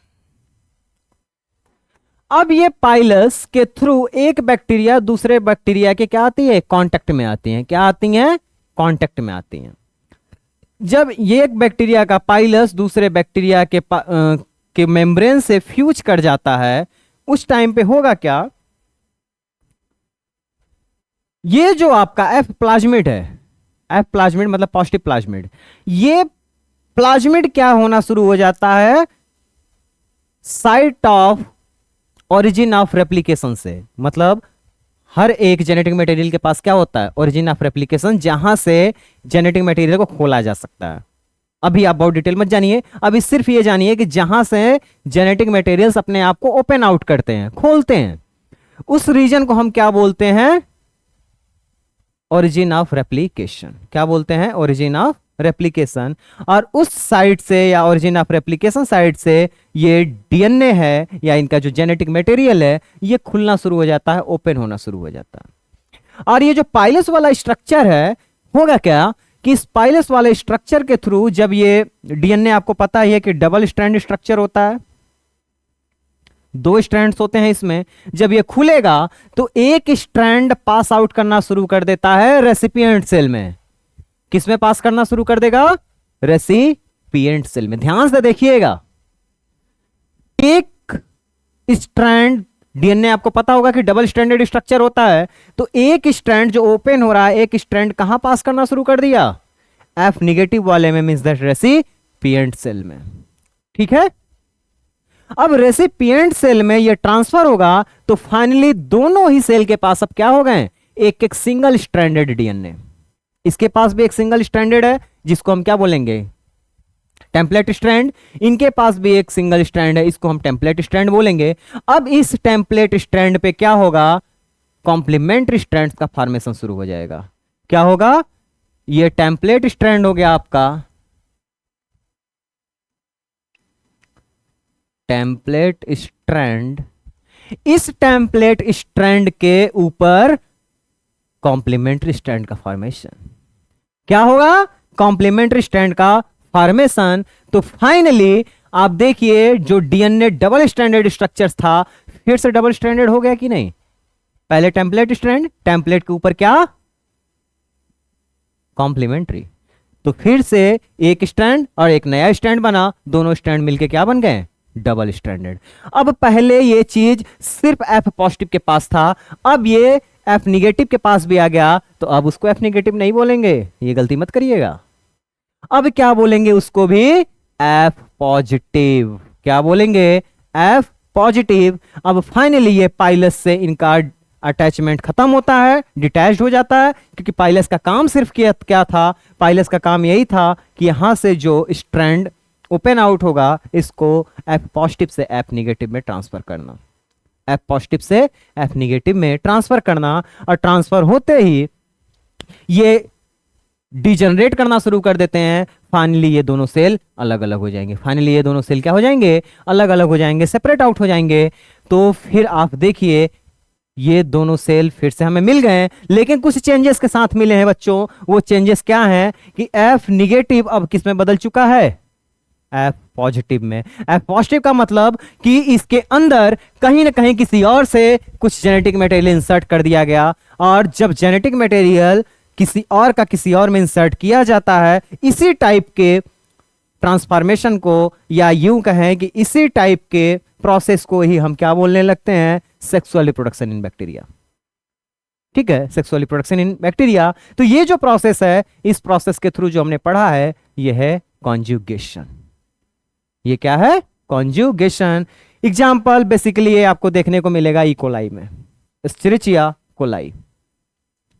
अब ये पाइलस के थ्रू एक बैक्टीरिया दूसरे बैक्टीरिया के क्या आती है? कांटेक्ट में आती है। क्या आती हैं? कांटेक्ट में आती हैं। जब ये एक बैक्टीरिया का पाइलस दूसरे बैक्टीरिया के मेम्ब्रेन से फ्यूज कर जाता है, उस टाइम पे होगा क्या? ये जो आपका एफ प्लाज्मिड है, एफ प्लाज्मिड मतलब पॉजिटिव प्लाज्मिड, ये प्लाज्मिड क्या होना शुरू हो जाता है? Site of origin of replication से। मतलब हर एक जेनेटिक मटेरियल के पास क्या होता है? ओरिजिन ऑफ रेप्लिकेशन, जहां से जेनेटिक मटेरियल को खोला जा सकता है। अभी आप बहुत डिटेल मत जानिए, अभी सिर्फ ये जानिए कि जहां से जेनेटिक मटेरियल्स अपने आप को ओपन आउट करते हैं, खोलते हैं, उस रीजन को हम क्या बोलते हैं? Origin of replication. क्या बोलते हैं? Origin of replication. और उस साइट से या ओरिजिन ऑफ रेप्लिकेशन साइट से ये डीएनए है या इनका जो जेनेटिक मटेरियल है, ये खुलना शुरू हो जाता है, ओपन होना शुरू हो जाता है। और ये जो पाइलस वाला स्ट्रक्चर है, होगा क्या कि इस पाइलस वाले स्ट्रक्चर के थ्रू, जब ये डीएनए आपको पता है कि डबल स्ट्रैंड स्ट्रक्चर होता है, 2 स्ट्रैंड्स होते हैं इसमें, जब ये खुलेगा तो एक स्ट्रैंड पास आउट करना शुरू कर देता है रेसिपिएंट सेल में। किसमें पास करना शुरू कर देगा? रेसिपिएंट सेल में। ध्यान से देखिएगा, एक स्ट्रैंड डीएनए आपको पता होगा कि डबल स्ट्रैंडेड स्ट्रक्चर होता है, तो एक स्ट्रैंड जो ओपन हो रहा है, एक स्ट्रैंड कहां पास करना शुरू कर दिया? एफ निगेटिव वाले में, मींस दैट रेसिपिएंट सेल में। ठीक है, अब रेसिपिएंट सेल में ये ट्रांसफर होगा तो फाइनली दोनों ही सेल के पास अब क्या हो गए? एक एक सिंगल स्ट्रैंडेड डीएनए। इसके पास भी एक सिंगल स्ट्रैंडेड है, जिसको हम क्या बोलेंगे? Template strand. इनके पास भी एक सिंगल स्ट्रैंड है, इसको हम टेम्पलेट स्ट्रैंड बोलेंगे। अब इस टेम्पलेट स्ट्रैंड पे क्या होगा? कॉम्प्लीमेंट्री स्ट्रैंड्स का फॉर्मेशन शुरू हो जाएगा। क्या होगा? ये टेम्पलेट स्ट्रैंड हो गया आपका, टेम्पलेट स्ट्रैंड। इस टेम्पलेट स्ट्रैंड के ऊपर कॉम्प्लीमेंट्री स्ट्रैंड का फॉर्मेशन। क्या होगा? कॉम्प्लीमेंट्री स्ट्रैंड का फॉर्मेशन। तो फाइनली आप देखिए, जो डीएनए डबल स्ट्रैंडेड स्ट्रक्चर्स था, फिर से डबल स्ट्रैंडेड हो गया कि नहीं? पहले टेम्पलेट स्ट्रैंड, टेम्पलेट के ऊपर क्या? कॉम्प्लीमेंट्री। तो फिर से एक स्ट्रैंड और एक नया स्ट्रैंड बना, दोनों स्ट्रैंड मिलके क्या बन गए? Double stranded. अब पहले ये चीज सिर्फ एफ पॉजिटिव के पास था, अब ये एफ निगेटिव के पास भी आ गया, तो अब उसको एफ निगेटिव नहीं बोलेंगे, ये गलती मत करिएगा। अब क्या बोलेंगे उसको भी? F positive. क्या बोलेंगे? F positive. अब फाइनली ये पाइलस से इनका अटैचमेंट खत्म होता है, डिटैच्ड हो जाता है, क्योंकि पाइलस का काम सिर्फ क्या था? पाइलस का काम यही था कि यहां से जो स्ट्रैंड ओपन आउट होगा, इसको एफ पॉजिटिव से एफ निगेटिव में ट्रांसफर करना, एफ पॉजिटिव से एफ निगेटिव में ट्रांसफर करना। और ट्रांसफर होते ही ये डिजनरेट करना शुरू कर देते हैं। फाइनली ये दोनों सेल अलग अलग हो जाएंगे। फाइनली ये दोनों सेल क्या हो जाएंगे? अलग अलग हो जाएंगे, सेपरेट आउट हो जाएंगे। तो फिर आप देखिए, ये दोनों सेल फिर से हमें मिल गए, लेकिन कुछ चेंजेस के साथ मिले हैं बच्चों। वो चेंजेस क्या हैं कि एफ निगेटिव अब किस में बदल चुका है? एफ पॉजिटिव में। एफ पॉजिटिव का मतलब कि इसके अंदर कहीं ना कहीं किसी और से कुछ जेनेटिक मटेरियल इंसर्ट कर दिया गया, और जब जेनेटिक मटेरियल किसी और का किसी और में इंसर्ट किया जाता है, इसी टाइप के ट्रांसफॉर्मेशन को, या यूं कहें कि इसी टाइप के प्रोसेस को ही हम क्या बोलने लगते हैं? Sexual reproduction in bacteria. ठीक है, सेक्सुअल रिप्रोडक्शन इन बैक्टीरिया। तो ये जो प्रोसेस है, इस प्रोसेस के थ्रू जो हमने पढ़ा है, ये है कॉन्जुगेशन। ये क्या है? कॉन्जुगेशन। एग्जाम्पल बेसिकली ये आपको देखने को मिलेगा ई कोलाई में, एस्चेरिचिया कोलाई।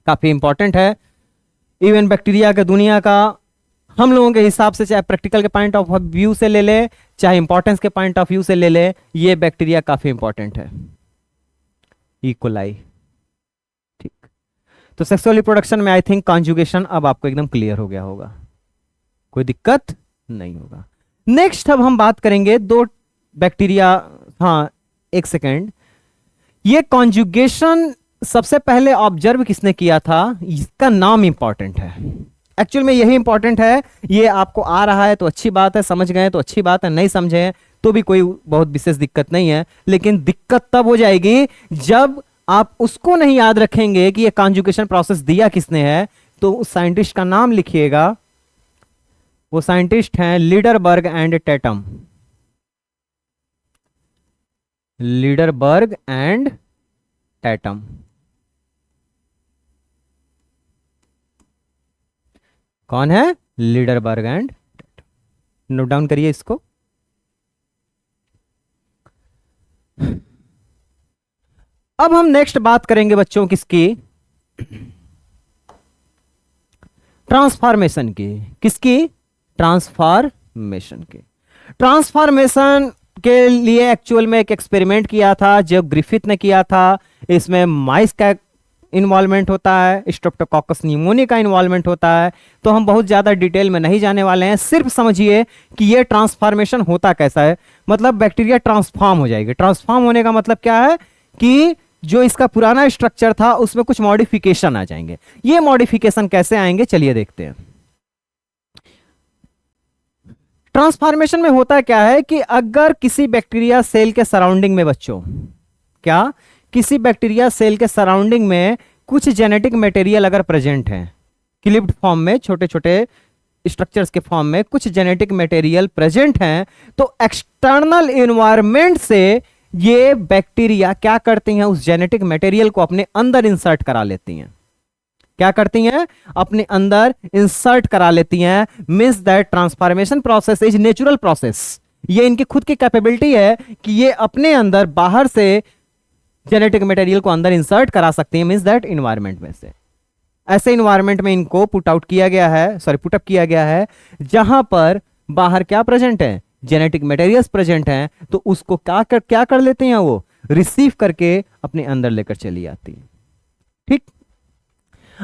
काफी इंपॉर्टेंट है इवन बैक्टीरिया के दुनिया का। हम लोगों के हिसाब से, चाहे प्रैक्टिकल के पॉइंट ऑफ व्यू से ले ले, चाहे इंपॉर्टेंस के पॉइंट ऑफ व्यू से ले ले, ये बैक्टीरिया काफी इंपॉर्टेंट है, ई कोलाई। ठीक, तो सेक्सुअल रिप्रोडक्शन में आई थिंक कॉन्जुगेशन अब आपको एकदम क्लियर हो गया होगा, कोई दिक्कत नहीं होगा। नेक्स्ट अब हम बात करेंगे दो बैक्टीरिया। हाँ, एक सेकेंड, ये कॉन्जुगेशन सबसे पहले ऑब्जर्व किसने किया था, इसका नाम इंपॉर्टेंट है। एक्चुअल में यही इंपॉर्टेंट है। ये आपको आ रहा है तो अच्छी बात है, समझ गए तो अच्छी बात है, नहीं समझे तो भी कोई बहुत विशेष दिक्कत नहीं है। लेकिन दिक्कत तब हो जाएगी जब आप उसको नहीं याद रखेंगे कि ये कॉन्जुगेशन प्रोसेस दिया किसने है। तो उस साइंटिस्ट का नाम लिखिएगा, वो साइंटिस्ट हैं Lederberg and Tatum. Lederberg and Tatum. कौन है, Lederberg and Tatum. Note down करिए इसको। अब हम नेक्स्ट बात करेंगे बच्चों किसकी, ट्रांसफॉर्मेशन की। किसकी, ट्रांसफॉर्मेशन की। ट्रांसफॉर्मेशन के लिए एक्चुअल में एक एक्सपेरिमेंट किया था जो ग्रिफिथ ने किया था। इसमें माइस का इन्वॉल्वमेंट होता है, स्ट्रेप्टोकोकस न्यूमोनिया का इन्वॉल्वमेंट होता है। तो हम बहुत ज्यादा डिटेल में नहीं जाने वाले हैं, सिर्फ समझिए कि ये ट्रांसफॉर्मेशन होता कैसा है। मतलब बैक्टीरिया ट्रांसफॉर्म हो जाएगी। ट्रांसफॉर्म होने का मतलब क्या है कि जो इसका पुराना स्ट्रक्चर था उसमें कुछ मॉडिफिकेशन आ जाएंगे। ये मॉडिफिकेशन कैसे आएंगे चलिए देखते हैं। ट्रांसफॉर्मेशन में होता क्या है कि अगर किसी बैक्टीरिया सेल के सराउंडिंग में बच्चों, क्या किसी बैक्टीरिया सेल के सराउंडिंग में कुछ जेनेटिक मटेरियल अगर प्रेजेंट है, क्लिप्ड फॉर्म में, छोटे छोटे स्ट्रक्चर्स के फॉर्म में कुछ जेनेटिक मटेरियल प्रेजेंट हैं, तो एक्सटर्नल एनवायरनमेंट से ये बैक्टीरिया क्या करती हैं, उस जेनेटिक मटेरियल को अपने अंदर इंसर्ट करा लेती हैं। क्या करती हैं, अपने अंदर इंसर्ट करा लेती हैं। Means that transformation process is natural process. ये इनकी खुद की कैपेबिलिटी है कि ये अपने अंदर बाहर से जेनेटिक मटेरियल को अंदर इंसर्ट करा सकती हैं, मींस दैट इन्वायरमेंट में से। ऐसे इन्वायरमेंट में इनको पुट आउट किया गया है, सॉरी पुटअप किया गया है, जहां पर बाहर क्या प्रेजेंट है, जेनेटिक मटेरियल्स प्रेजेंट हैं। तो उसको क्या कर लेते हैं, वो रिसीव करके अपने अंदर लेकर चली आती है। ठीक,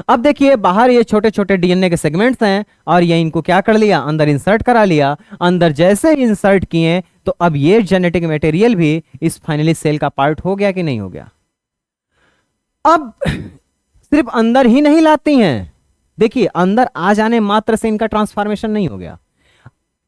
अब देखिए बाहर ये छोटे छोटे डीएनए के सेगमेंट्स हैं और ये इनको क्या कर लिया, अंदर इंसर्ट करा लिया। अंदर जैसे इंसर्ट किए तो अब ये जेनेटिक मटेरियल भी इस फाइनली सेल का पार्ट हो गया कि नहीं हो गया। अब सिर्फ अंदर ही नहीं लाती हैं, देखिए अंदर आ जाने मात्र से इनका ट्रांसफॉर्मेशन नहीं हो गया।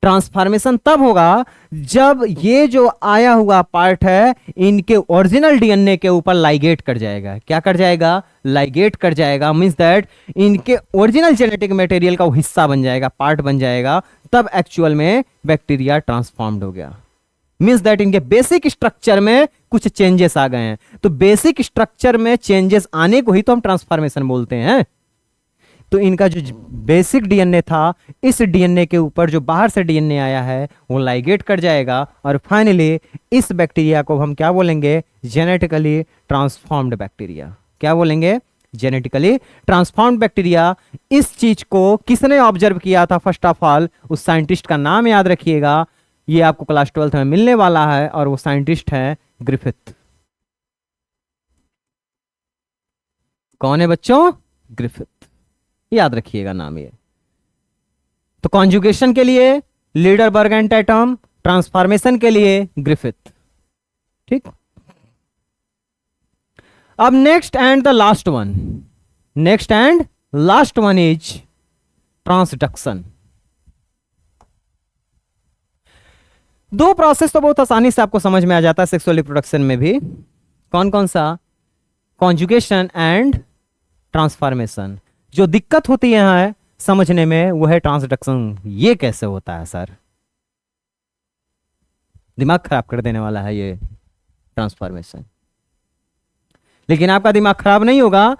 ट्रांसफॉर्मेशन तब होगा जब ये जो आया हुआ पार्ट है इनके ओरिजिनल डीएनए के ऊपर लाइगेट कर जाएगा। क्या कर जाएगा, लाइगेट कर जाएगा। मींस दैट इनके ओरिजिनल जेनेटिक मटेरियल का वो हिस्सा बन जाएगा, पार्ट बन जाएगा। तब एक्चुअल में बैक्टीरिया ट्रांसफॉर्म्ड हो गया। मींस दैट इनके बेसिक स्ट्रक्चर में कुछ चेंजेस आ गए हैं। तो बेसिक स्ट्रक्चर में चेंजेस आने को ही तो हम ट्रांसफॉर्मेशन बोलते हैं। तो इनका जो बेसिक डीएनए था, इस डीएनए के ऊपर जो बाहर से डीएनए आया है वो लाइगेट कर जाएगा और फाइनली इस बैक्टीरिया को हम क्या बोलेंगे, जेनेटिकली ट्रांसफॉर्म्ड बैक्टीरिया। क्या बोलेंगे, जेनेटिकली ट्रांसफॉर्म्ड बैक्टीरिया। इस चीज को किसने ऑब्जर्व किया था, फर्स्ट ऑफ ऑल उस साइंटिस्ट का नाम याद रखिएगा, ये आपको क्लास 12th में मिलने वाला है और वो साइंटिस्ट है ग्रिफिथ। कौन है बच्चों, ग्रिफिथ, याद रखिएगा नाम ये। तो कॉन्जुगेशन के लिए लीडरबर्ग एंड टैटम, ट्रांसफॉर्मेशन के लिए ग्रिफिथ। ठीक, अब next and the last one, next and last one is transduction. दो प्रोसेस तो बहुत आसानी से आपको समझ में आ जाता है सेक्सुअल रिप्रोडक्शन में भी। कौन कौन सा, कॉन्जुगेशन एंड ट्रांसफॉर्मेशन। जो दिक्कत होती है यहां समझने में वो है ट्रांसडक्शन। ये कैसे होता है सर, दिमाग खराब कर देने वाला है ये ट्रांसफॉर्मेशन। लेकिन आपका दिमाग खराब नहीं होगा,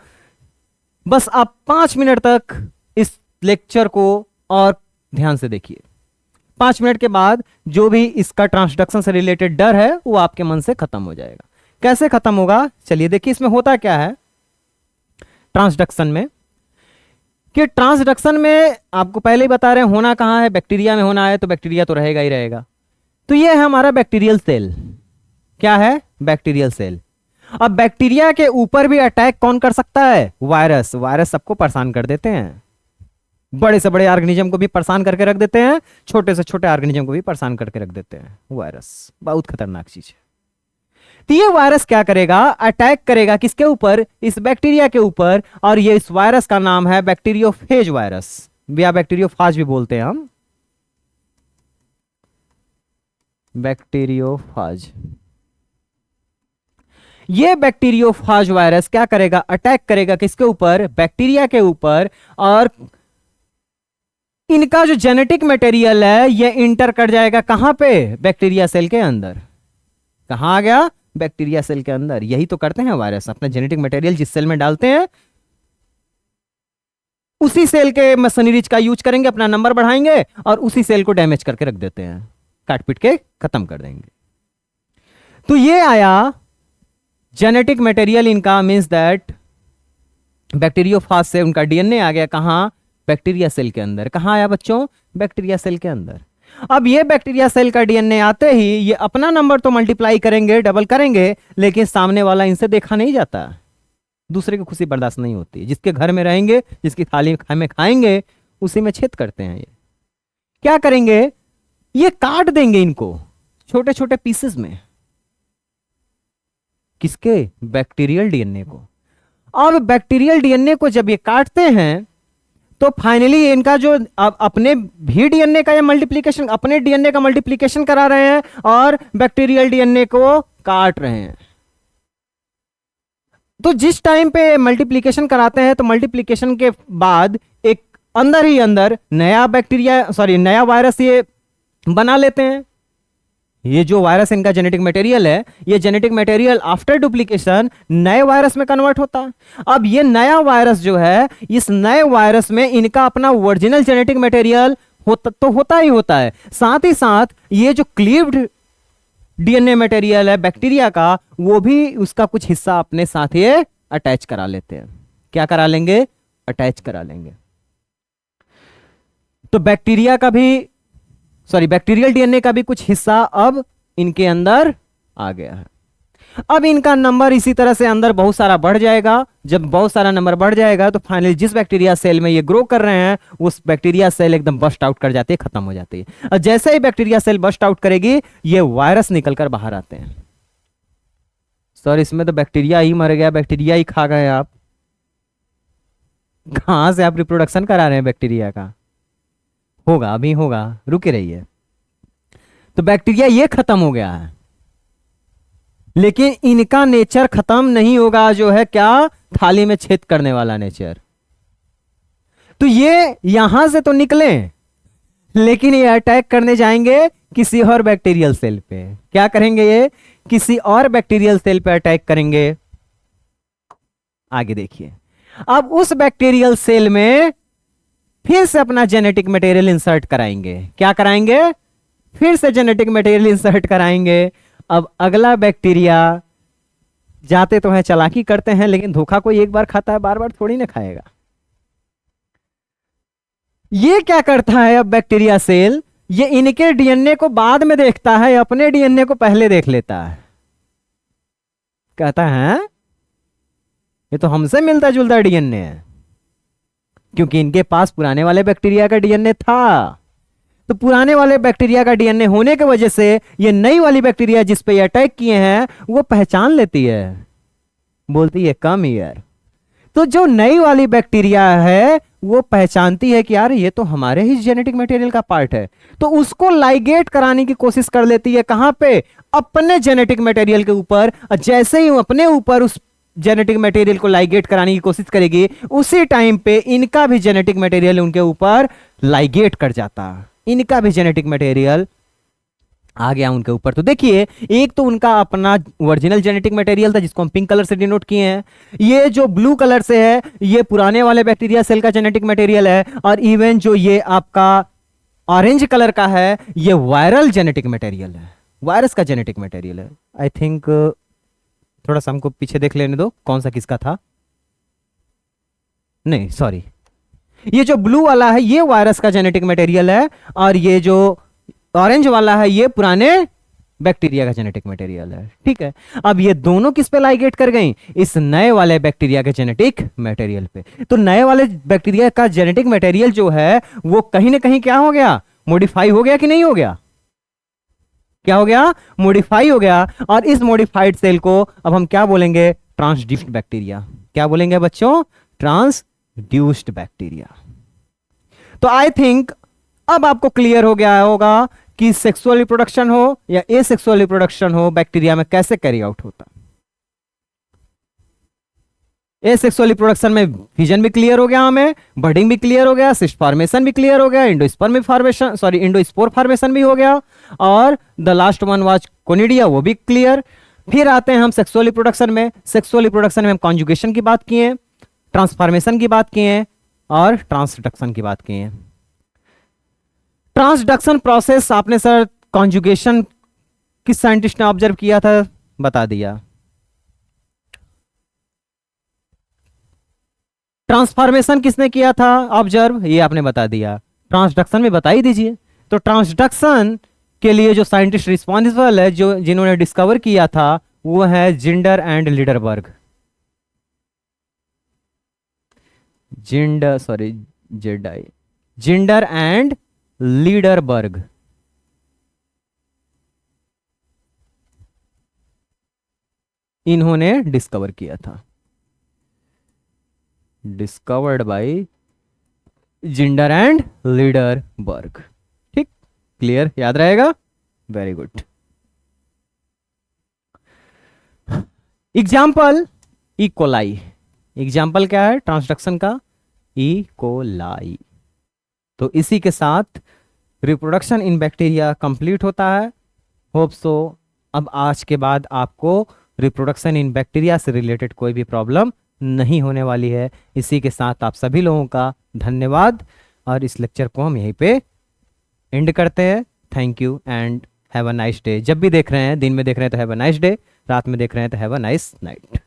बस आप 5 मिनट तक इस लेक्चर को और ध्यान से देखिए। 5 मिनट के बाद जो भी इसका ट्रांसडक्शन से रिलेटेड डर है वो आपके मन से खत्म हो जाएगा। कैसे खत्म होगा, चलिए देखिए। इसमें होता क्या है ट्रांसडक्शन में, कि ट्रांसडक्शन में आपको पहले ही बता रहे हैं होना कहां है, बैक्टीरिया में होना है। तो बैक्टीरिया तो रहेगा ही रहेगा। तो ये है हमारा बैक्टीरियल सेल। क्या है, बैक्टीरियल सेल। अब बैक्टीरिया के ऊपर भी अटैक कौन कर सकता है, वायरस। वायरस सबको परेशान कर देते हैं, बड़े से बड़े ऑर्गेनिज्म को भी परेशान करके रख देते हैं, छोटे से छोटे ऑर्गेनिज्म को भी परेशान करके रख देते हैं। वायरस बहुत खतरनाक चीज है। तो ये वायरस क्या करेगा, अटैक करेगा किसके ऊपर, इस बैक्टीरिया के ऊपर, और ये इस वायरस का नाम है बैक्टीरियोफेज वायरस, या बैक्टीरियोफाज भी बोलते हैं हम, बैक्टीरियोफाज। ये बैक्टीरियोफाज वायरस क्या करेगा, अटैक करेगा किसके ऊपर, बैक्टीरिया के ऊपर, और इनका जो जेनेटिक मटेरियल है ये इंटर कर जाएगा कहां पे, बैक्टीरिया सेल के अंदर। कहां आ गया, बैक्टीरिया सेल के अंदर। यही तो करते हैं वायरस, अपना जेनेटिक मटेरियल जिस सेल में डालते हैं उसी सेल के मशीनरीज का यूज करेंगे, अपना नंबर बढ़ाएंगे और उसी सेल को डैमेज करके रख देते हैं, काट पीट के खत्म कर देंगे। तो ये आया जेनेटिक मटेरियल इनका, मींस दैट बैक्टीरियोफाज से उनका डीएनए आ गया कहां, बैक्टीरिया सेल के अंदर। कहां आया बच्चों, बैक्टीरिया सेल के अंदर। अब ये बैक्टीरिया सेल का डीएनए आते ही ये अपना नंबर तो मल्टीप्लाई करेंगे, डबल करेंगे, लेकिन सामने वाला इनसे देखा नहीं जाता, दूसरे की खुशी बर्दाश्त नहीं होती। जिसके घर में रहेंगे, जिसकी थाली में खाएंगे, उसी में छेद करते हैं। ये क्या करेंगे, ये काट देंगे इनको छोटे छोटे पीसेस में, किसके, बैक्टीरियल डीएनए को। अब बैक्टीरियल डीएनए को जब ये काटते हैं तो फाइनली इनका जो अपने भी डीएनए का ये मल्टीप्लिकेशन, अपने डीएनए का मल्टीप्लिकेशन करा रहे हैं और बैक्टीरियल डीएनए को काट रहे हैं। तो जिस टाइम पे मल्टीप्लिकेशन कराते हैं तो मल्टीप्लिकेशन के बाद एक अंदर ही अंदर नया बैक्टीरिया, सॉरी नया वायरस ये बना लेते हैं। ये जो वायरस इनका जेनेटिक मटेरियल है, ये जेनेटिक मटेरियल आफ्टर डुप्लीकेशन नए वायरस में कन्वर्ट होता है। अब ये नया वायरस जो है, इस नए वायरस में इनका अपना ओरिजिनल जेनेटिक मटेरियल होता ही होता है, साथ ही साथ ये जो क्लीव्ड डीएनए मटेरियल है बैक्टीरिया का, वो भी उसका कुछ हिस्सा अपने साथ ये अटैच करा लेते हैं। क्या करा लेंगे, अटैच करा लेंगे। तो बैक्टीरिया का भी, सॉरी बैक्टीरियल डीएनए का भी कुछ हिस्सा अब इनके अंदर आ गया है। अब इनका नंबर इसी तरह से अंदर बहुत सारा बढ़ जाएगा। जब बहुत सारा नंबर बढ़ जाएगा तो फाइनली जिस बैक्टीरिया सेल में ये ग्रो कर रहे हैं उस बैक्टीरिया सेल एकदम बस्ट आउट कर जाती है, खत्म हो जाती है। और जैसे ही बैक्टीरिया सेल बस्ट आउट करेगी, ये वायरस निकलकर बाहर आते हैं। सर इसमें तो बैक्टीरिया ही मर गया, बैक्टीरिया ही खा गए आप। कहां से आप रिप्रोडक्शन करा रहे हैं बैक्टीरिया का, होगा अभी होगा, रुके रहिए। तो बैक्टीरिया ये खत्म हो गया है, लेकिन इनका नेचर खत्म नहीं होगा, जो है क्या, थाली में छेद करने वाला नेचर। तो ये यहां से तो निकले, लेकिन ये अटैक करने जाएंगे किसी और बैक्टीरियल सेल पे। क्या करेंगे, ये किसी और बैक्टीरियल सेल पे अटैक करेंगे। आगे देखिए, अब उस बैक्टीरियल सेल में फिर से अपना जेनेटिक मटेरियल इंसर्ट कराएंगे। क्या कराएंगे, फिर से जेनेटिक मटेरियल इंसर्ट कराएंगे। अब अगला बैक्टीरिया, जाते तो हैं, चालाकी करते हैं, लेकिन धोखा कोई एक बार खाता है, बार बार थोड़ी ना खाएगा। ये क्या करता है, अब बैक्टीरिया सेल ये इनके डीएनए को बाद में देखता है, अपने डीएनए को पहले देख लेता है। कहता है ये तो हमसे मिलता जुलता डीएनए है, क्योंकि इनके पास पुराने वाले बैक्टीरिया का डीएनए था। तो पुराने वाले बैक्टीरिया का डीएनए होने की वजह से ये नई वाली बैक्टीरिया जिस पे ये अटैक किए हैं वो पहचान लेती है, बोलती है कम हियर। तो जो नई वाली बैक्टीरिया है वो पहचानती है कि यार ये तो हमारे ही जेनेटिक मटेरियल का पार्ट है, तो उसको लाइगेट कराने की कोशिश कर लेती है। कहां पे, अपने जेनेटिक मटेरियल के ऊपर। जैसे ही अपने ऊपर उस जेनेटिक मटेरियल को लाइगेट कराने की कोशिश करेगी, उसी टाइम पे इनका भी जेनेटिक मटेरियल उनके ऊपर लाइगेट कर जाता, इनका भी जेनेटिक मटेरियल आ गया उनके ऊपर। तो देखिए, एक तो उनका अपना ओरिजिनल जेनेटिक मटेरियल था जिसको हम पिंक कलर से डिनोट किए हैं, ये जो ब्लू कलर से है ये पुराने वाले बैक्टीरिया सेल का जेनेटिक मटेरियल है, और इवन जो ये आपका ऑरेंज कलर का है ये वायरल जेनेटिक मटेरियल है, वायरस का जेनेटिक मटेरियल है। आई थिंक थोड़ा सा हमको पीछे देख लेने दो, कौन सा किसका था, नहीं सॉरी, ये जो ब्लू वाला है ये वायरस का जेनेटिक मटेरियल है, और ये जो ऑरेंज वाला है ये पुराने बैक्टीरिया का जेनेटिक मटेरियल है। ठीक है, अब ये दोनों किस पे लाइगेट कर गई, इस नए वाले बैक्टीरिया के जेनेटिक मटेरियल पे। तो नए वाले बैक्टीरिया का जेनेटिक मटेरियल जो है वो कहीं ना कहीं क्या हो गया, मॉडिफाई हो गया कि नहीं हो गया, क्या हो गया, मॉडिफाई हो गया। और इस मॉडिफाइड सेल को अब हम क्या बोलेंगे, ट्रांसड्यूस्ड बैक्टीरिया। क्या बोलेंगे बच्चों, ट्रांसड्यूस्ड बैक्टीरिया। तो आई थिंक अब आपको क्लियर हो गया होगा कि सेक्सुअल रिप्रोडक्शन हो या एसेक्सुअल रिप्रोडक्शन हो, बैक्टीरिया में कैसे कैरी आउट होता है। एसेक्सुअल रिप्रोडक्शन में फिजन भी क्लियर हो गया, हमें बर्डिंग भी क्लियर हो गया, सिस्ट फॉर्मेशन भी क्लियर हो गया, endosperm formation, sorry endospore formation भी हो गया, और the last one was conidia, वो भी क्लियर। फिर आते हैं हम सेक्सुअल रिप्रोडक्शन में। सेक्सुअल रिप्रोडक्शन में हम कॉन्जुगेशन की बात किए, ट्रांसफॉर्मेशन की बात किए और ट्रांसडक्शन की बात किए। ट्रांसडक्शन प्रोसेस आपने सर कॉन्जुगेशन किस साइंटिस्ट ने ऑब्जर्व किया था, बता दिया। ट्रांसफॉर्मेशन किसने किया था ऑब्जर्व, ये आपने बता दिया। ट्रांसडक्शन में बता ही दीजिए। तो ट्रांसडक्शन के लिए जो साइंटिस्ट रिस्पॉन्सिबल है, जो जिन्होंने डिस्कवर किया था, वो है Zinder and Lederberg. Zinder and Lederberg. इन्होंने डिस्कवर किया था, discovered by Zinder and Lederberg. ठीक, क्लियर, याद रहेगा, very good. Example E coli. Example क्या है ट्रांसडक्शन का, इकोलाई। तो इसी के साथ रिप्रोडक्शन इन बैक्टीरिया कंप्लीट होता है। होप सो अब आज के बाद आपको रिप्रोडक्शन इन बैक्टीरिया से रिलेटेड कोई भी प्रॉब्लम नहीं होने वाली है। इसी के साथ आप सभी लोगों का धन्यवाद, और इस लेक्चर को हम यहीं पे एंड करते हैं। Thank you and have a nice day. जब भी देख रहे हैं, दिन में देख रहे हैं तो हैव अ नाइस डे, रात में देख रहे हैं तो हैव अ नाइस नाइट।